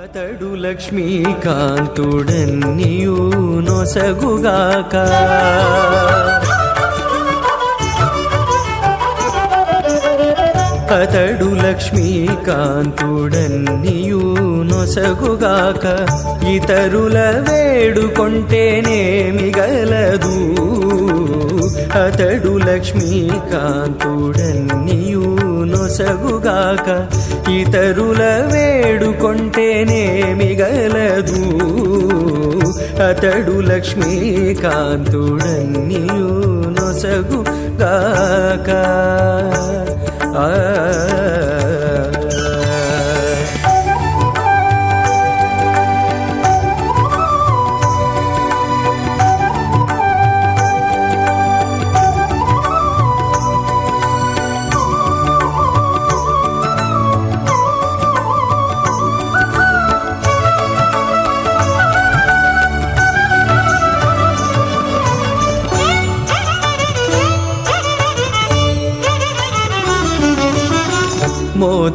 అతడు లక్ష్మీకాంతుడన్నియు నొసగుగాక అతడు లక్ష్మీకాంతుడన్నియు నొసగుగాక ఇతరుల వేడుకొంటేనేమి గలదు. అతడు లక్ష్మీకాంతుడన్నియు నొసగుగాక ఇతరుల వేడుకొంటేనేమి గలదు. అతడు లక్ష్మీకాంతుడన్నియు నొసగుగాక.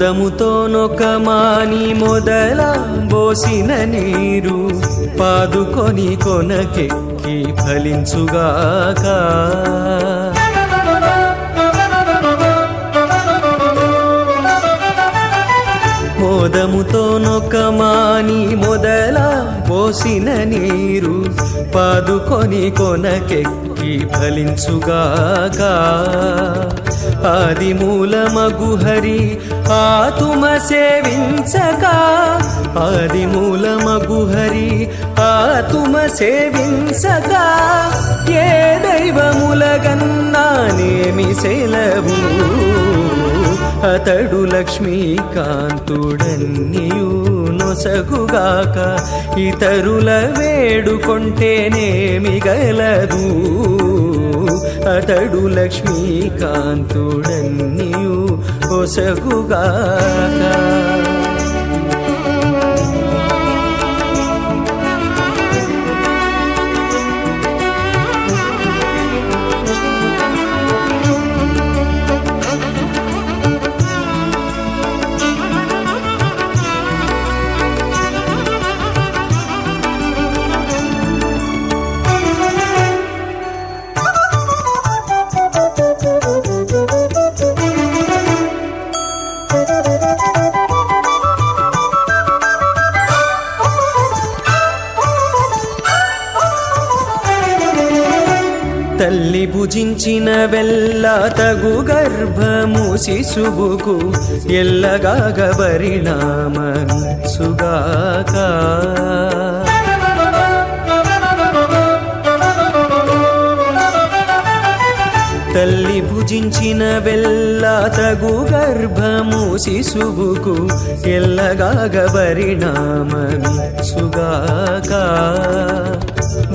మోదముతో నొకమాని మొదల బోసిన నీరు పాదుకొని కొనకెక్కి ఫలించుగాక. మోదముతో నొకమాని మొదల పోసిన నీరు పాదుకొని కొనకెక్కి ఫలించుగాక. ఆది మూలమగు హరి ఆతుమ సేవించక, ఆది మూలమగు హరి ఆతుమ సేవించక, ఏ దైవములగన్నానేమి సెలవు. అతడు లక్ష్మీకాంతుడన్నియు నొసగుగాక, ఇతరుల వేడుకొంటేనేమి గలదు. అతడు లక్ష్మీకాంతుడన్నియు నొసగుగాక. తల్లి భుజించిన వెల్ల తగు గర్భము శిశువుకు ఎల్లగాగ పరిణామసుగాక. తల్లి భుజించిన వెల్ల తగు గర్భము శిశువుకు ఎల్లగాగ పరిణామసుగాక.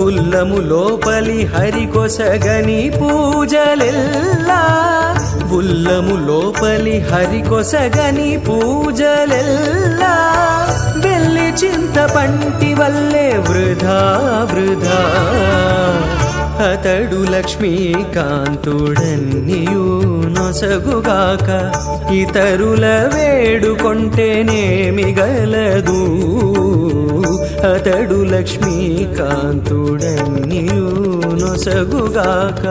ఉల్లము లోపలి హరికొసగని పూజలెల్లా, ఉల్లము లోపలి హరికొసగని పూజలెల్లా, వెళ్ళి చింతపంటి వల్లే వృధా వృధా. అతడు లక్ష్మీకాంతుడన్నియు నొసగుగాక, ఇతరుల వేడుకొంటేనేమి గలదు. అతడు లక్ష్మీకాంతుడన్నియు నొసగుగాక.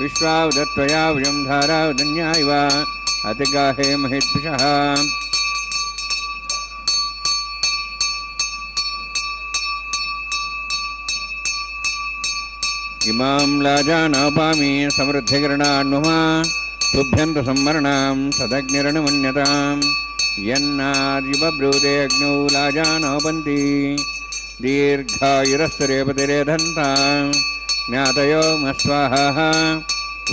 విశ్వావదత్వయా వయం ధారావదన్యా ఇవ అతిగాహే మహిద్విషః. ఇమాం లాజానాపామి సమృద్ధికరణాన్మమ తుభ్యంత సంవరణాం సదగ్నిరణమన్యతాం. యన్నార్యుబ్రూతే అగ్నౌ లాజానోపంతి దీర్ఘాయురస్తరేపతిరేధంతాం. జ్ఞాతయో మస్వాహ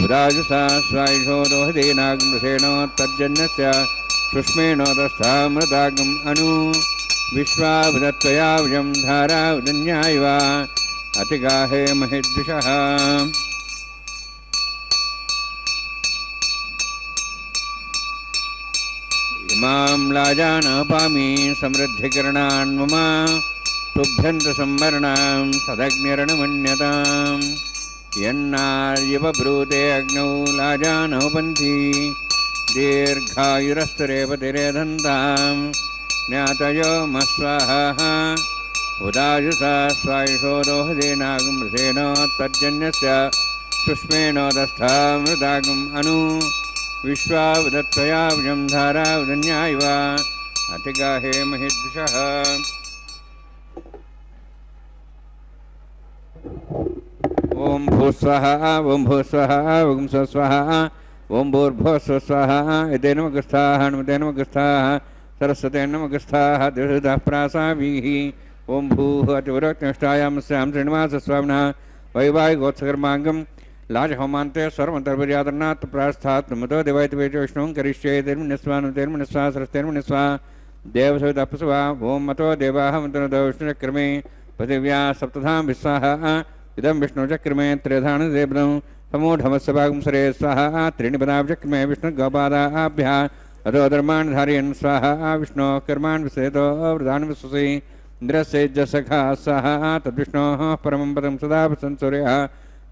ఉదాజుసా స్వాయుషో దోహదేనాగ్మృషేణోత్తర్జన్యస్య సుష్మేణోదస్థామృతాగం అను. విశ్వావదత్వయా వయం ధారావదన్యా ఇవ అతిగాహే మహిద్విషః. ఇమాం లాజానాపామి సమృద్ధికరణాన్మమ తుభ్యంత సంవరణాం సదగ్నిరణమన్యతాం. యన్నార్యుబ్రూతే అగ్నౌ లాజానోపంతి దీర్ఘాయురస్తరేపతిరేధంతాం. జ్ఞాతయో మస్వాహ ఉదాజుసా స్వాయుషో దోహదేనాగమృషేణోత్తర్జన్యస్య సుష్మేణోదస్థామృతాగం అను. విశ్వావదత్వయా వయం ధారావదన్యా ఇవ అతిగాహే మహిద్విషః. ఓం భూస్వః ఓం భూస్వః ఓం స్వస్వః ఓం భూర్భువస్వః. ఇతే నమః హనుమతే నమః సరస్వతే నమః దిషుధః ప్రాసావీః. ఓం భూః అతివరక్తిష్టాయాం స్యాం శ్రీనివాసస్వామినः వైవాహికోత్సకర్మాంగం లాజహోమాంతే సర్వంతర్పర్యాదర్నాత్ ప్రాస్థాత్ నమతో దేవాయతి వేచ విష్ణుం కరిష్యే తిర్మినిస్వా సరస్తేర్మినిస్వా దేవసవితప్సువా. ఓం మతో దేవాః మంత్రదో విష్ణుచక్రమే పృథివ్యా సప్తధాం విశ్వాః. ఇదం విష్ణుచక్రమే త్రిధానదేవదం సమూఢమస్య భాగం సరే స్వాహ. त्रीणि पदाब्जक्मे विष्णुगोपादाभ्यः अतो धर्मान् धारयन् स्वाहा. विष्णोः कर्मान् विषयतो वृदान् विश्वसि इन्द्रस्यैज्यसखा स्वाहा. तद्विष्णोः परमं पदं सदा वसन् सूर्यः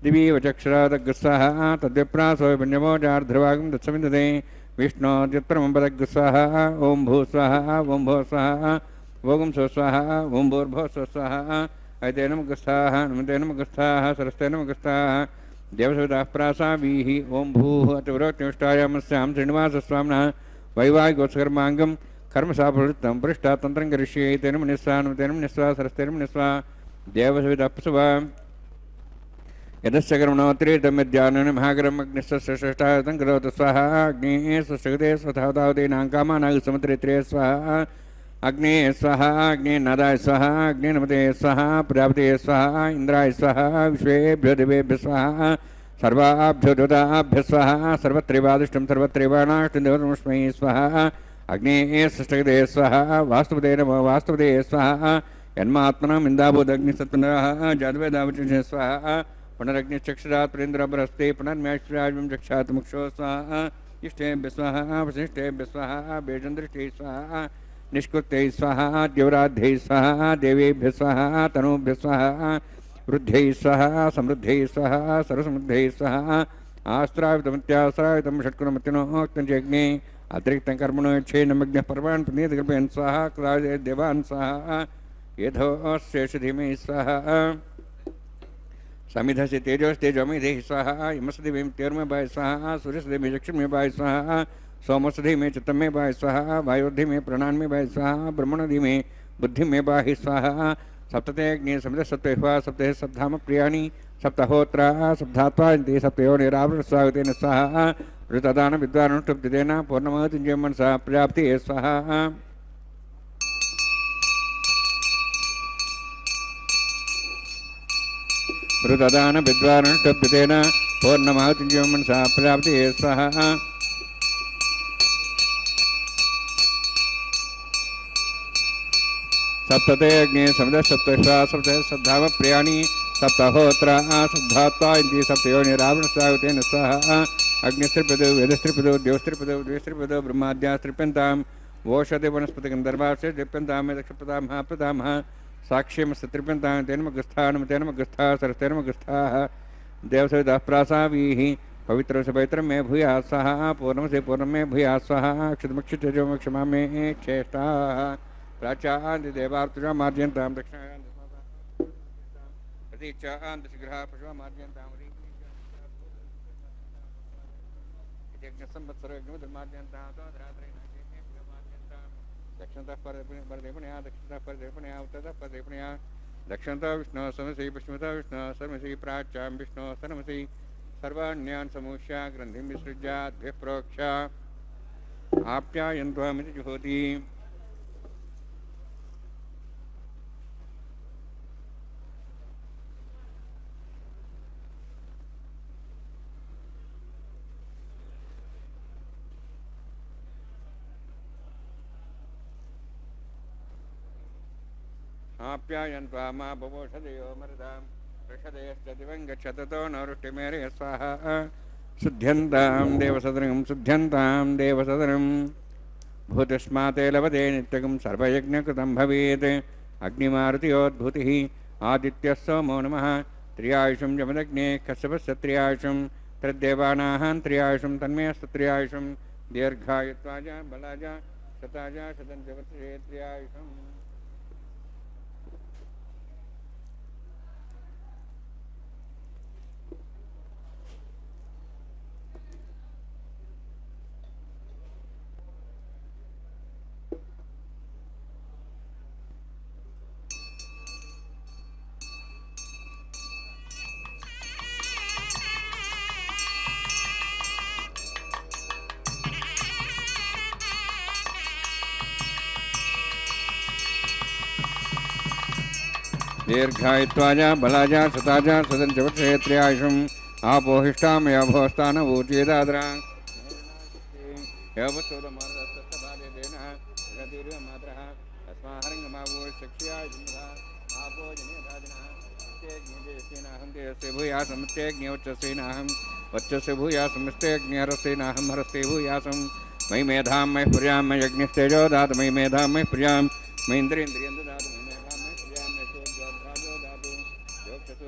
दिवीव चक्षुरादग्स्वाहा तद्विप्रासो पुण्यमोजार्ध्रुवागं दत्सविन्दते विष्णोद्युत्तरमपदग्स्वाहा ॐ भू स्वाहा ॐ भो स्वाहा ओं स्वस्वाहा ओं भूर्भो स्वस्वाहा ऐते नमगस्ताः नमते नमगस्ताः सरस्ते नमगस्ताः देवसविताः प्रासावीः ॐ भूः अतिवरोक्तिष्टायामस्यां श्रीनिवासस्वामिनः वैवाहिकोत्सकर्माङ्गं कर्मसाफलृत्तं पृष्ठा तन्त्रं करिष्ये तेन मुनिस्वा नमतेन मुनिस्वा सरस्तेन मुनिस्वा देवसविताः प्रसवा यदस्य कर्मणोत्तरीतं यद्यानन महाकरम् अग्निस्य श्रेष्ठायतं करोतु स्वाहा अग्निः स्वस्यगते स्वधावतावतीनां कामानागसमुद्रेत्रे स्वाहा अग्ने स्वाहा अग्ने नादाय स्वाहा अग्ने नमते स्वाहा प्रजापते स्वाहा इंद्राय स्वाहा विश्वेभ्यो देवेभ्यो स्वाहा सर्वाभ्यो देवताभ्यो स्वाहा सर्वत्रैवादिष्टं सर्वत्रैवानाष्टं देवतमस्मै स्वाहा अग्ने सृष्टगते स्वाहा वास्तुपते नमो वास्तुपते स्वाहा यन्मात्मनम् इन्दाभूदग्निसत्पुनः जातवेदावचिषे स्वाहा पुनरग्निश्चक्षुरात् पुरेन्द्रबरस्ते पुनर्म्याश्राजं चक्षात् मुक्षो स्वाहा इष्टेभ्य स्वाहा वसिष्ठेभ्य स्वाहा बेजन्दृष्टे स्वाहा निष्कृत्यै स्वाहा द्यौराध्यै स्वाहा देवेभ्य स्वाहा तनूभ्य स्वाहा वृद्ध्यै स्वाहा समृद्ध्यै स्वाहा सर्वसमृद्ध्यै स्वाहा आस्त्रावितमत्यास्त्रावितं षट्कुणमतिनोक्तं चेग्ने अतिरिक्तं कर्मणो यच्छेन्नमग्नः पर्वान् पुनीतकल्पयन् स्वाहा कृताय देवान् स्वाहा यथोऽस्येष धीमहि स्वाहा समिधस्य तेजोस्तेजोमिधेहि स्वाहा यमसदिवीं तेर्मभाय स्वाहा सूर्यसदिवीं चक्षुर्मभाय स्वाहा सोमसधि में चित्त में बाहि स्वाहा वायोधि में प्राणान में बाहि स्वाहा ब्रह्मणधि में बुद्धि में बाहि स्वाहा सप्तते अग्नि समित सप्तवा सप्ते सप्ताम प्रियाणि सप्तहोत्रा सप्तात्वा सप्तयो निरावृत स्वागतेन स्वाहा ऋतदान विद्वानुष्टुप्तितेन पूर्णमतिञ्जय मनसा प्रजाप्ति स्वाहा ऋतदान विद्वानुष्टुप्तितेन पूर्णमतिञ्जय मनसा प्रजाप्ति स्वाहा सप्तते अग्नि समित सप्तश्वा सप्त सद्धाव प्रियाणि सप्तहोत्रा सद्धात्वा इति सप्तयो निरावृत स्वागतेन स्वाहा अग्निस्त्रिपदो वेदस्त्रिपदो द्योस्त्रिपदो द्वेस्त्रिपदो ब्रह्माद्यास्त्रिप्यन्तां वोषधे वनस्पतिगन्धर्वास्य द्रिप्यन्तां दक्षप्रदां महाप्रदामः साक्ष्यमस्त्रिप्यन्तां तेन मगस्था सरस्तेन मगस्थाः देवसविताः प्रासावीः पवित्रस्य पवित्रं मे भूयाः स्वाहा पूर्णमसे पूर्णं मे भूयाः स्वाहा क्षितमक्षितेजो क्षमा मे क्षेष्टाः प्राचान्ति देवार्तुजा मार्जयन्तां दक्षिणायां प्रतीचान्ति शीघ्रः पशुः मार्जयन्तां यज्ञसंवत्सरयज्ञमार्जयन्तां दक्षिणतः परदेवनया दक्षिणतः परदेवनया उत्तरतः परदेवनया दक्षिणतः विष्णुः समसि पश्चिमतः विष्णुः समसि प्राच्यां विष्णुः सनमसि सर्वाण्यान् समूष्य ग्रन्थिं विसृज्याद्भ्यः प्रोक्ष्य आप्यायन्त्वामिति जुहोति आप्यायन्त्वा मा बवोषधयो मरुदां वृषधयश्च दिवं गच्छततो नवृष्टिमेरे स्वाहा शुद्ध्यन्तां देवसदनं भूतस्माते लभते नित्यकं सर्वयज्ञकृतं भवेत् अग्निमारुतियोद्भूतिः आदित्यः सोमो नमः त्रियायुषं जमदग्ने कश्यपस्य त्रियायुषं तद्देवानां त्रियायुषं तन्मेऽस्तु त्रियायुषं दीर्घायुत्वाज बलाज शताज शतं च वर्षे त्रियायुषम् दीर्घायुत्वाज बलाज शताज सदं च वर्षे त्रियायुषम् आपोहिष्टा मया भोस्तान ऊचेदाद्रा भूयासमस्तेऽग्निवच्चसेनाहं वच्चस्य भूयासमस्तेऽग्निहरस्तेनाहं हरस्ते भूयासं मयि मेधां मयि प्रियां मयि अग्निस्तेजो दातु मयि मेधां मयि प्रियां मयि इन्द्रियेन्द्रियं ददातु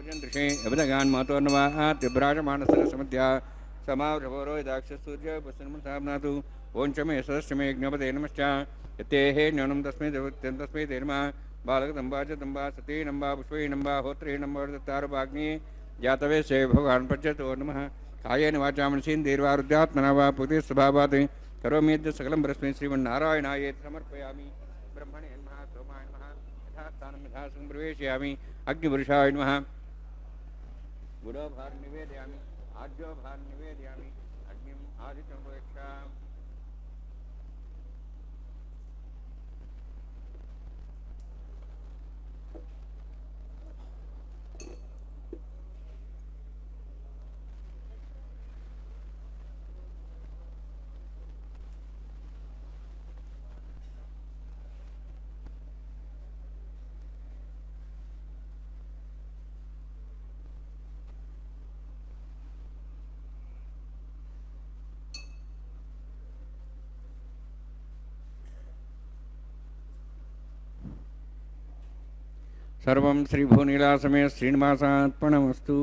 దృశే అభిదగాన్ మాతోర్ణవాత్యభ్రాజమానసర సమధ్యా సమావృభోరో దాక్షసూర్య పుష్ణమునాతు ఓం చమే సదస్యమే యజ్ఞపతే నమశ్చ యత్తేహే జ్ఞానం తస్మై తస్మై తే నమః బాలకదంబా చ దంబా సతీ నంబా పుష్పై నంబా హోత్రే నంబా దత్తారుపాగ్ని జాతవే సే భగవాన్ పశ్యతో నమః కాయేన వాచా మనసేంద్రియర్వారుద్యాత్మనా వా పుతే స్వభావాత్ కరోమ్యద్య సకలం పరస్మై శ్రీమన్నారాయణాయేతి సమర్పయామి బ్రహ్మణే నమః సోమాయ నమః యథాస్థానం యథాసంగం ప్రవేశయామి అగ్నిపురుషాయ నమః గుడోభారం నివేదయామి ఆద్యోభారం నివేదయామి అగ్నిం ఆదిత్యం ఉపేక్షా సర్వం శ్రీభూనీలాసమే శ్రీనివాసాత్మనమస్తు.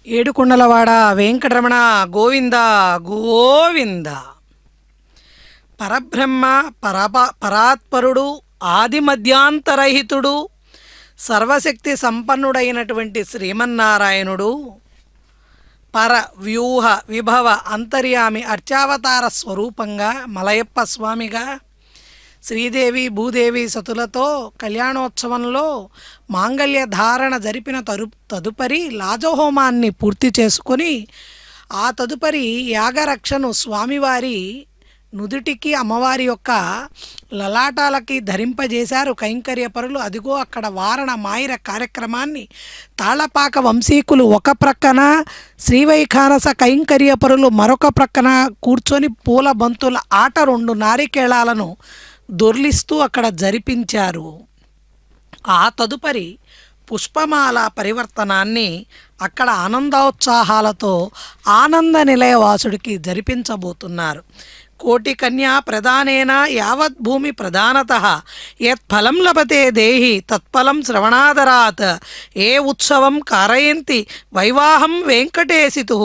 ఏడుకొండలవాడ వెంకటరమణ గోవింద గోవింద. పరబ్రహ్మ పరాత్పరుడు ఆది మధ్యాంతరహితుడు సర్వశక్తి సంపన్నుడైనటువంటి శ్రీమన్నారాయణుడు పర వ్యూహ విభవ అంతర్యామి అర్చావతార స్వరూపంగా మలయప్ప స్వామిగా శ్రీదేవి భూదేవి సతులతో కళ్యాణోత్సవంలో మాంగళ్య ధారణ జరిపిన తదుపరి లాజహోమాన్ని పూర్తి చేసుకొని ఆ తదుపరి యాగరక్షను స్వామివారి నుదుటికి అమ్మవారి యొక్క లలాటాలకి ధరింపజేశారు కైంకర్యపరులు. అదిగో అక్కడ వారణ మాయిర కార్యక్రమాన్ని తాళపాక వంశీకులు ఒక ప్రక్కన, శ్రీవైఖానస కైంకర్యపరులు మరొక ప్రక్కన కూర్చొని పూల బంతుల ఆట 2 నారికేళాలను దొర్లిస్తూ అక్కడ జరిపించారు. ఆ తదుపరి పుష్పమాల పరివర్తనాన్ని అక్కడ ఆనందోత్సాహాలతో ఆనంద నిలయవాసుడికి జరిపించబోతున్నారు. కోటి కన్యా ప్రదానేన యావత్ భూమి ప్రధానతః యత్ ఫలం లభతే దేహి తత్ఫలం శ్రవణాదరాత్ ఏ ఉత్సవం కారయంతి వైవాహం వెంకటేశితుః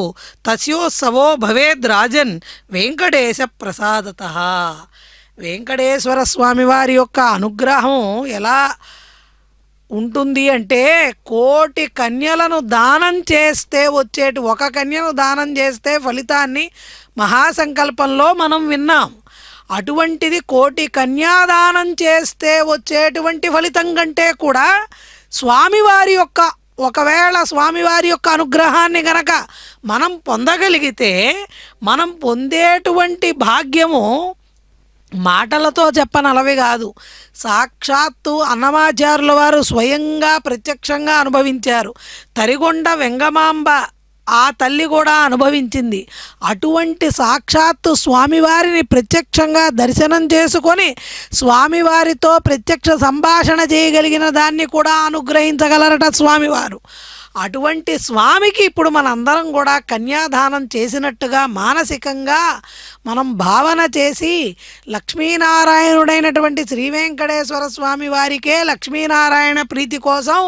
తస్యోత్సవో భవేద్రాజన్ వెంకటేశ ప్రసాదతః. వెంకటేశ్వర స్వామివారి యొక్క అనుగ్రహం ఎలా ఉంటుంది అంటే, కోటి కన్యలను దానం చేస్తే వచ్చేటి, ఒక కన్యను దానం చేస్తే ఫలితాన్ని మహాసంకల్పంలో మనం విన్నాం. అటువంటిది కోటి కన్యాదానం చేస్తే వచ్చేటువంటి ఫలితం కంటే కూడా స్వామివారి యొక్క, ఒకవేళ స్వామివారి యొక్క అనుగ్రహాన్ని గనక మనం పొందగలిగితే మనం పొందేటువంటి భాగ్యము మాటలతో చెప్పనలవి కాదు. సాక్షాత్తు అన్నమాచార్యుల వారు స్వయంగా ప్రత్యక్షంగా అనుభవించారు. తరిగొండ వెంగమాంబ ఆ తల్లి కూడా అనుభవించింది. అటువంటి సాక్షాత్తు స్వామివారిని ప్రత్యక్షంగా దర్శనం చేసుకొని స్వామివారితో ప్రత్యక్ష సంభాషణ చేయగలిగిన దాన్ని కూడా అనుగ్రహించగలరట స్వామివారు. అటువంటి స్వామికి ఇప్పుడు మనందరం కూడా కన్యాదానం చేసినట్టుగా మానసికంగా మనం భావన చేసి లక్ష్మీనారాయణుడైనటువంటి శ్రీ వెంకటేశ్వర స్వామి వారికే లక్ష్మీనారాయణ ప్రీతి కోసం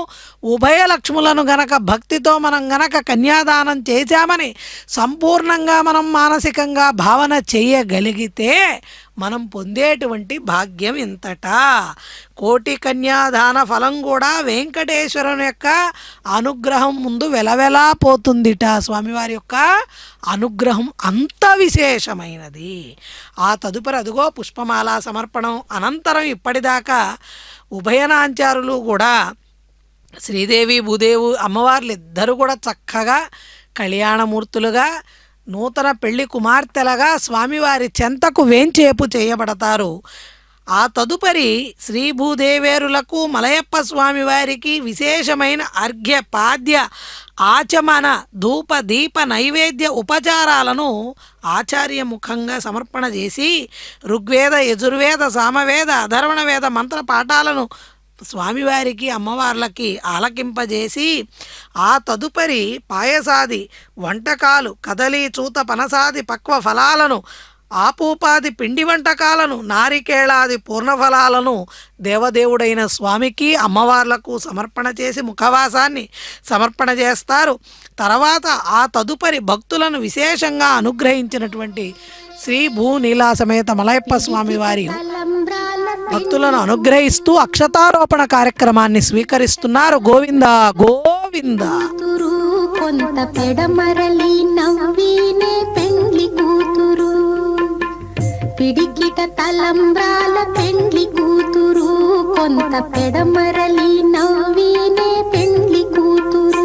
ఉభయ లక్ష్ములను గనక భక్తితో మనం గనక కన్యాదానం చేశామని సంపూర్ణంగా మనం మానసికంగా భావన చేయగలిగితే మనం పొందేటువంటి భాగ్యం ఇంతటా. కోటి కన్యాదాన ఫలం కూడా వెంకటేశ్వరుని యొక్క అనుగ్రహం ముందు వెలవెలా పోతుందిట. స్వామివారి యొక్క అనుగ్రహం అంత విశేషమైనది. ఆ తదుపరి అదిగో పుష్పమాల సమర్పణం అనంతరం ఇప్పటిదాకా ఉభయనాంచారులు కూడా శ్రీదేవి భూదేవి అమ్మవార్లు ఇద్దరు కూడా చక్కగా కళ్యాణమూర్తులుగా నూతన పెళ్లి కుమార్తెలుగా స్వామివారి చెంతకు వేంచేపు చేయబడతారు. ఆ తదుపరి శ్రీ భూదేవేరులకు మలయప్ప స్వామివారికి విశేషమైన అర్ఘ్య పాద్య ఆచమన ధూప దీప నైవేద్య ఉపచారాలను ఆచార్యముఖంగా సమర్పణ చేసి ఋగ్వేద యజుర్వేద సామవేద అధర్వణ వేద మంత్ర పాఠాలను స్వామివారికి అమ్మవార్లకి ఆలకింపజేసి ఆ తదుపరి పాయసాది వంటకాలు కదలి చూత పనసాది పక్వ ఫలాలను ఆపూపాది పిండి వంటకాలను నారికేళాది పూర్ణఫలాలను దేవదేవుడైన స్వామికి అమ్మవార్లకు సమర్పణ చేసి ముఖవాసాన్ని సమర్పణ చేస్తారు. తర్వాత ఆ తదుపరి భక్తులను విశేషంగా అనుగ్రహించినటువంటి శ్రీ భూనీలా సమేత మలయప్ప స్వామి వారి భక్తులను అనుగ్రహిస్తూ అక్షతారోపణ కార్యక్రమాన్ని స్వీకరిస్తున్నారు. గోవింద గోవింద. కొంత పెడమరలి నవ్వినే పెండ్లి కూతురు, పిడికిట తలంబ్రాల పెండ్లి కూతురు, కొంత పెడమరలి నవ్వినే పెండ్లి కూతురు.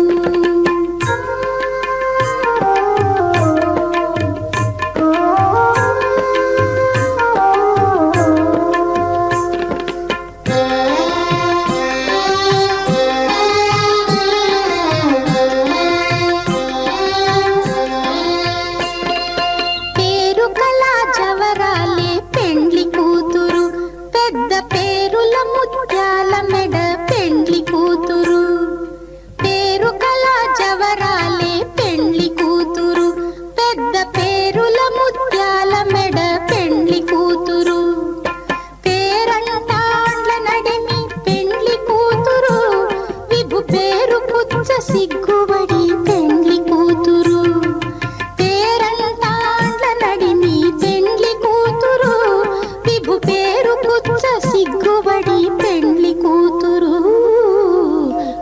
సిగ్గుబడి పెండ్లి కూతురు, పేరంటాండ్ల నడిమి పెండ్లి కూతురు, విభు పేరు పుచ్చ సిగ్గుబడి పెండ్లి కూతురు,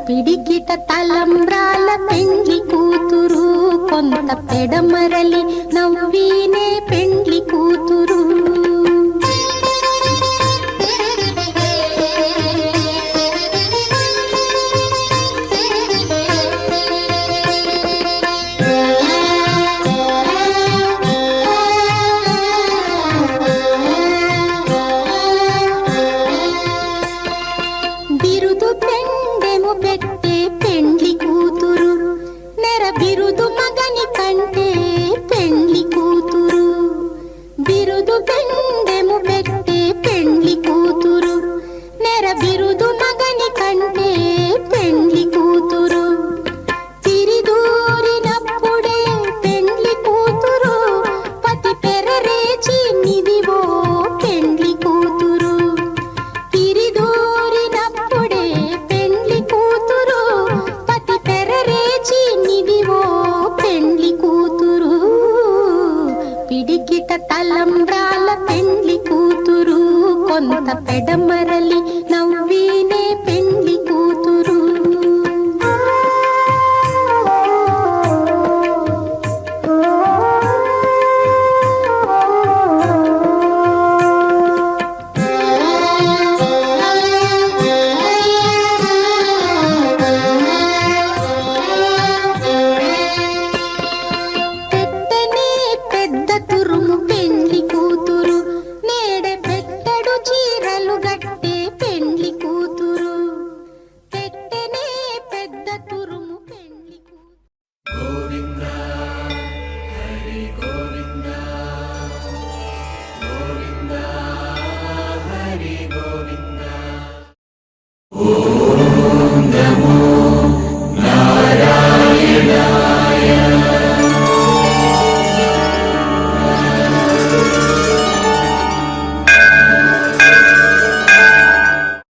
పిడికిట తలంబ్రాల పెండ్లి కూతురు, కొంత పెడమరలి నవ్వినే పెండ్లి కూతురు. తలంబ్రాల పెండ్లి కూతురు, కొంత పెడమరలి నవ్వినే పెండ్లి కూతురు.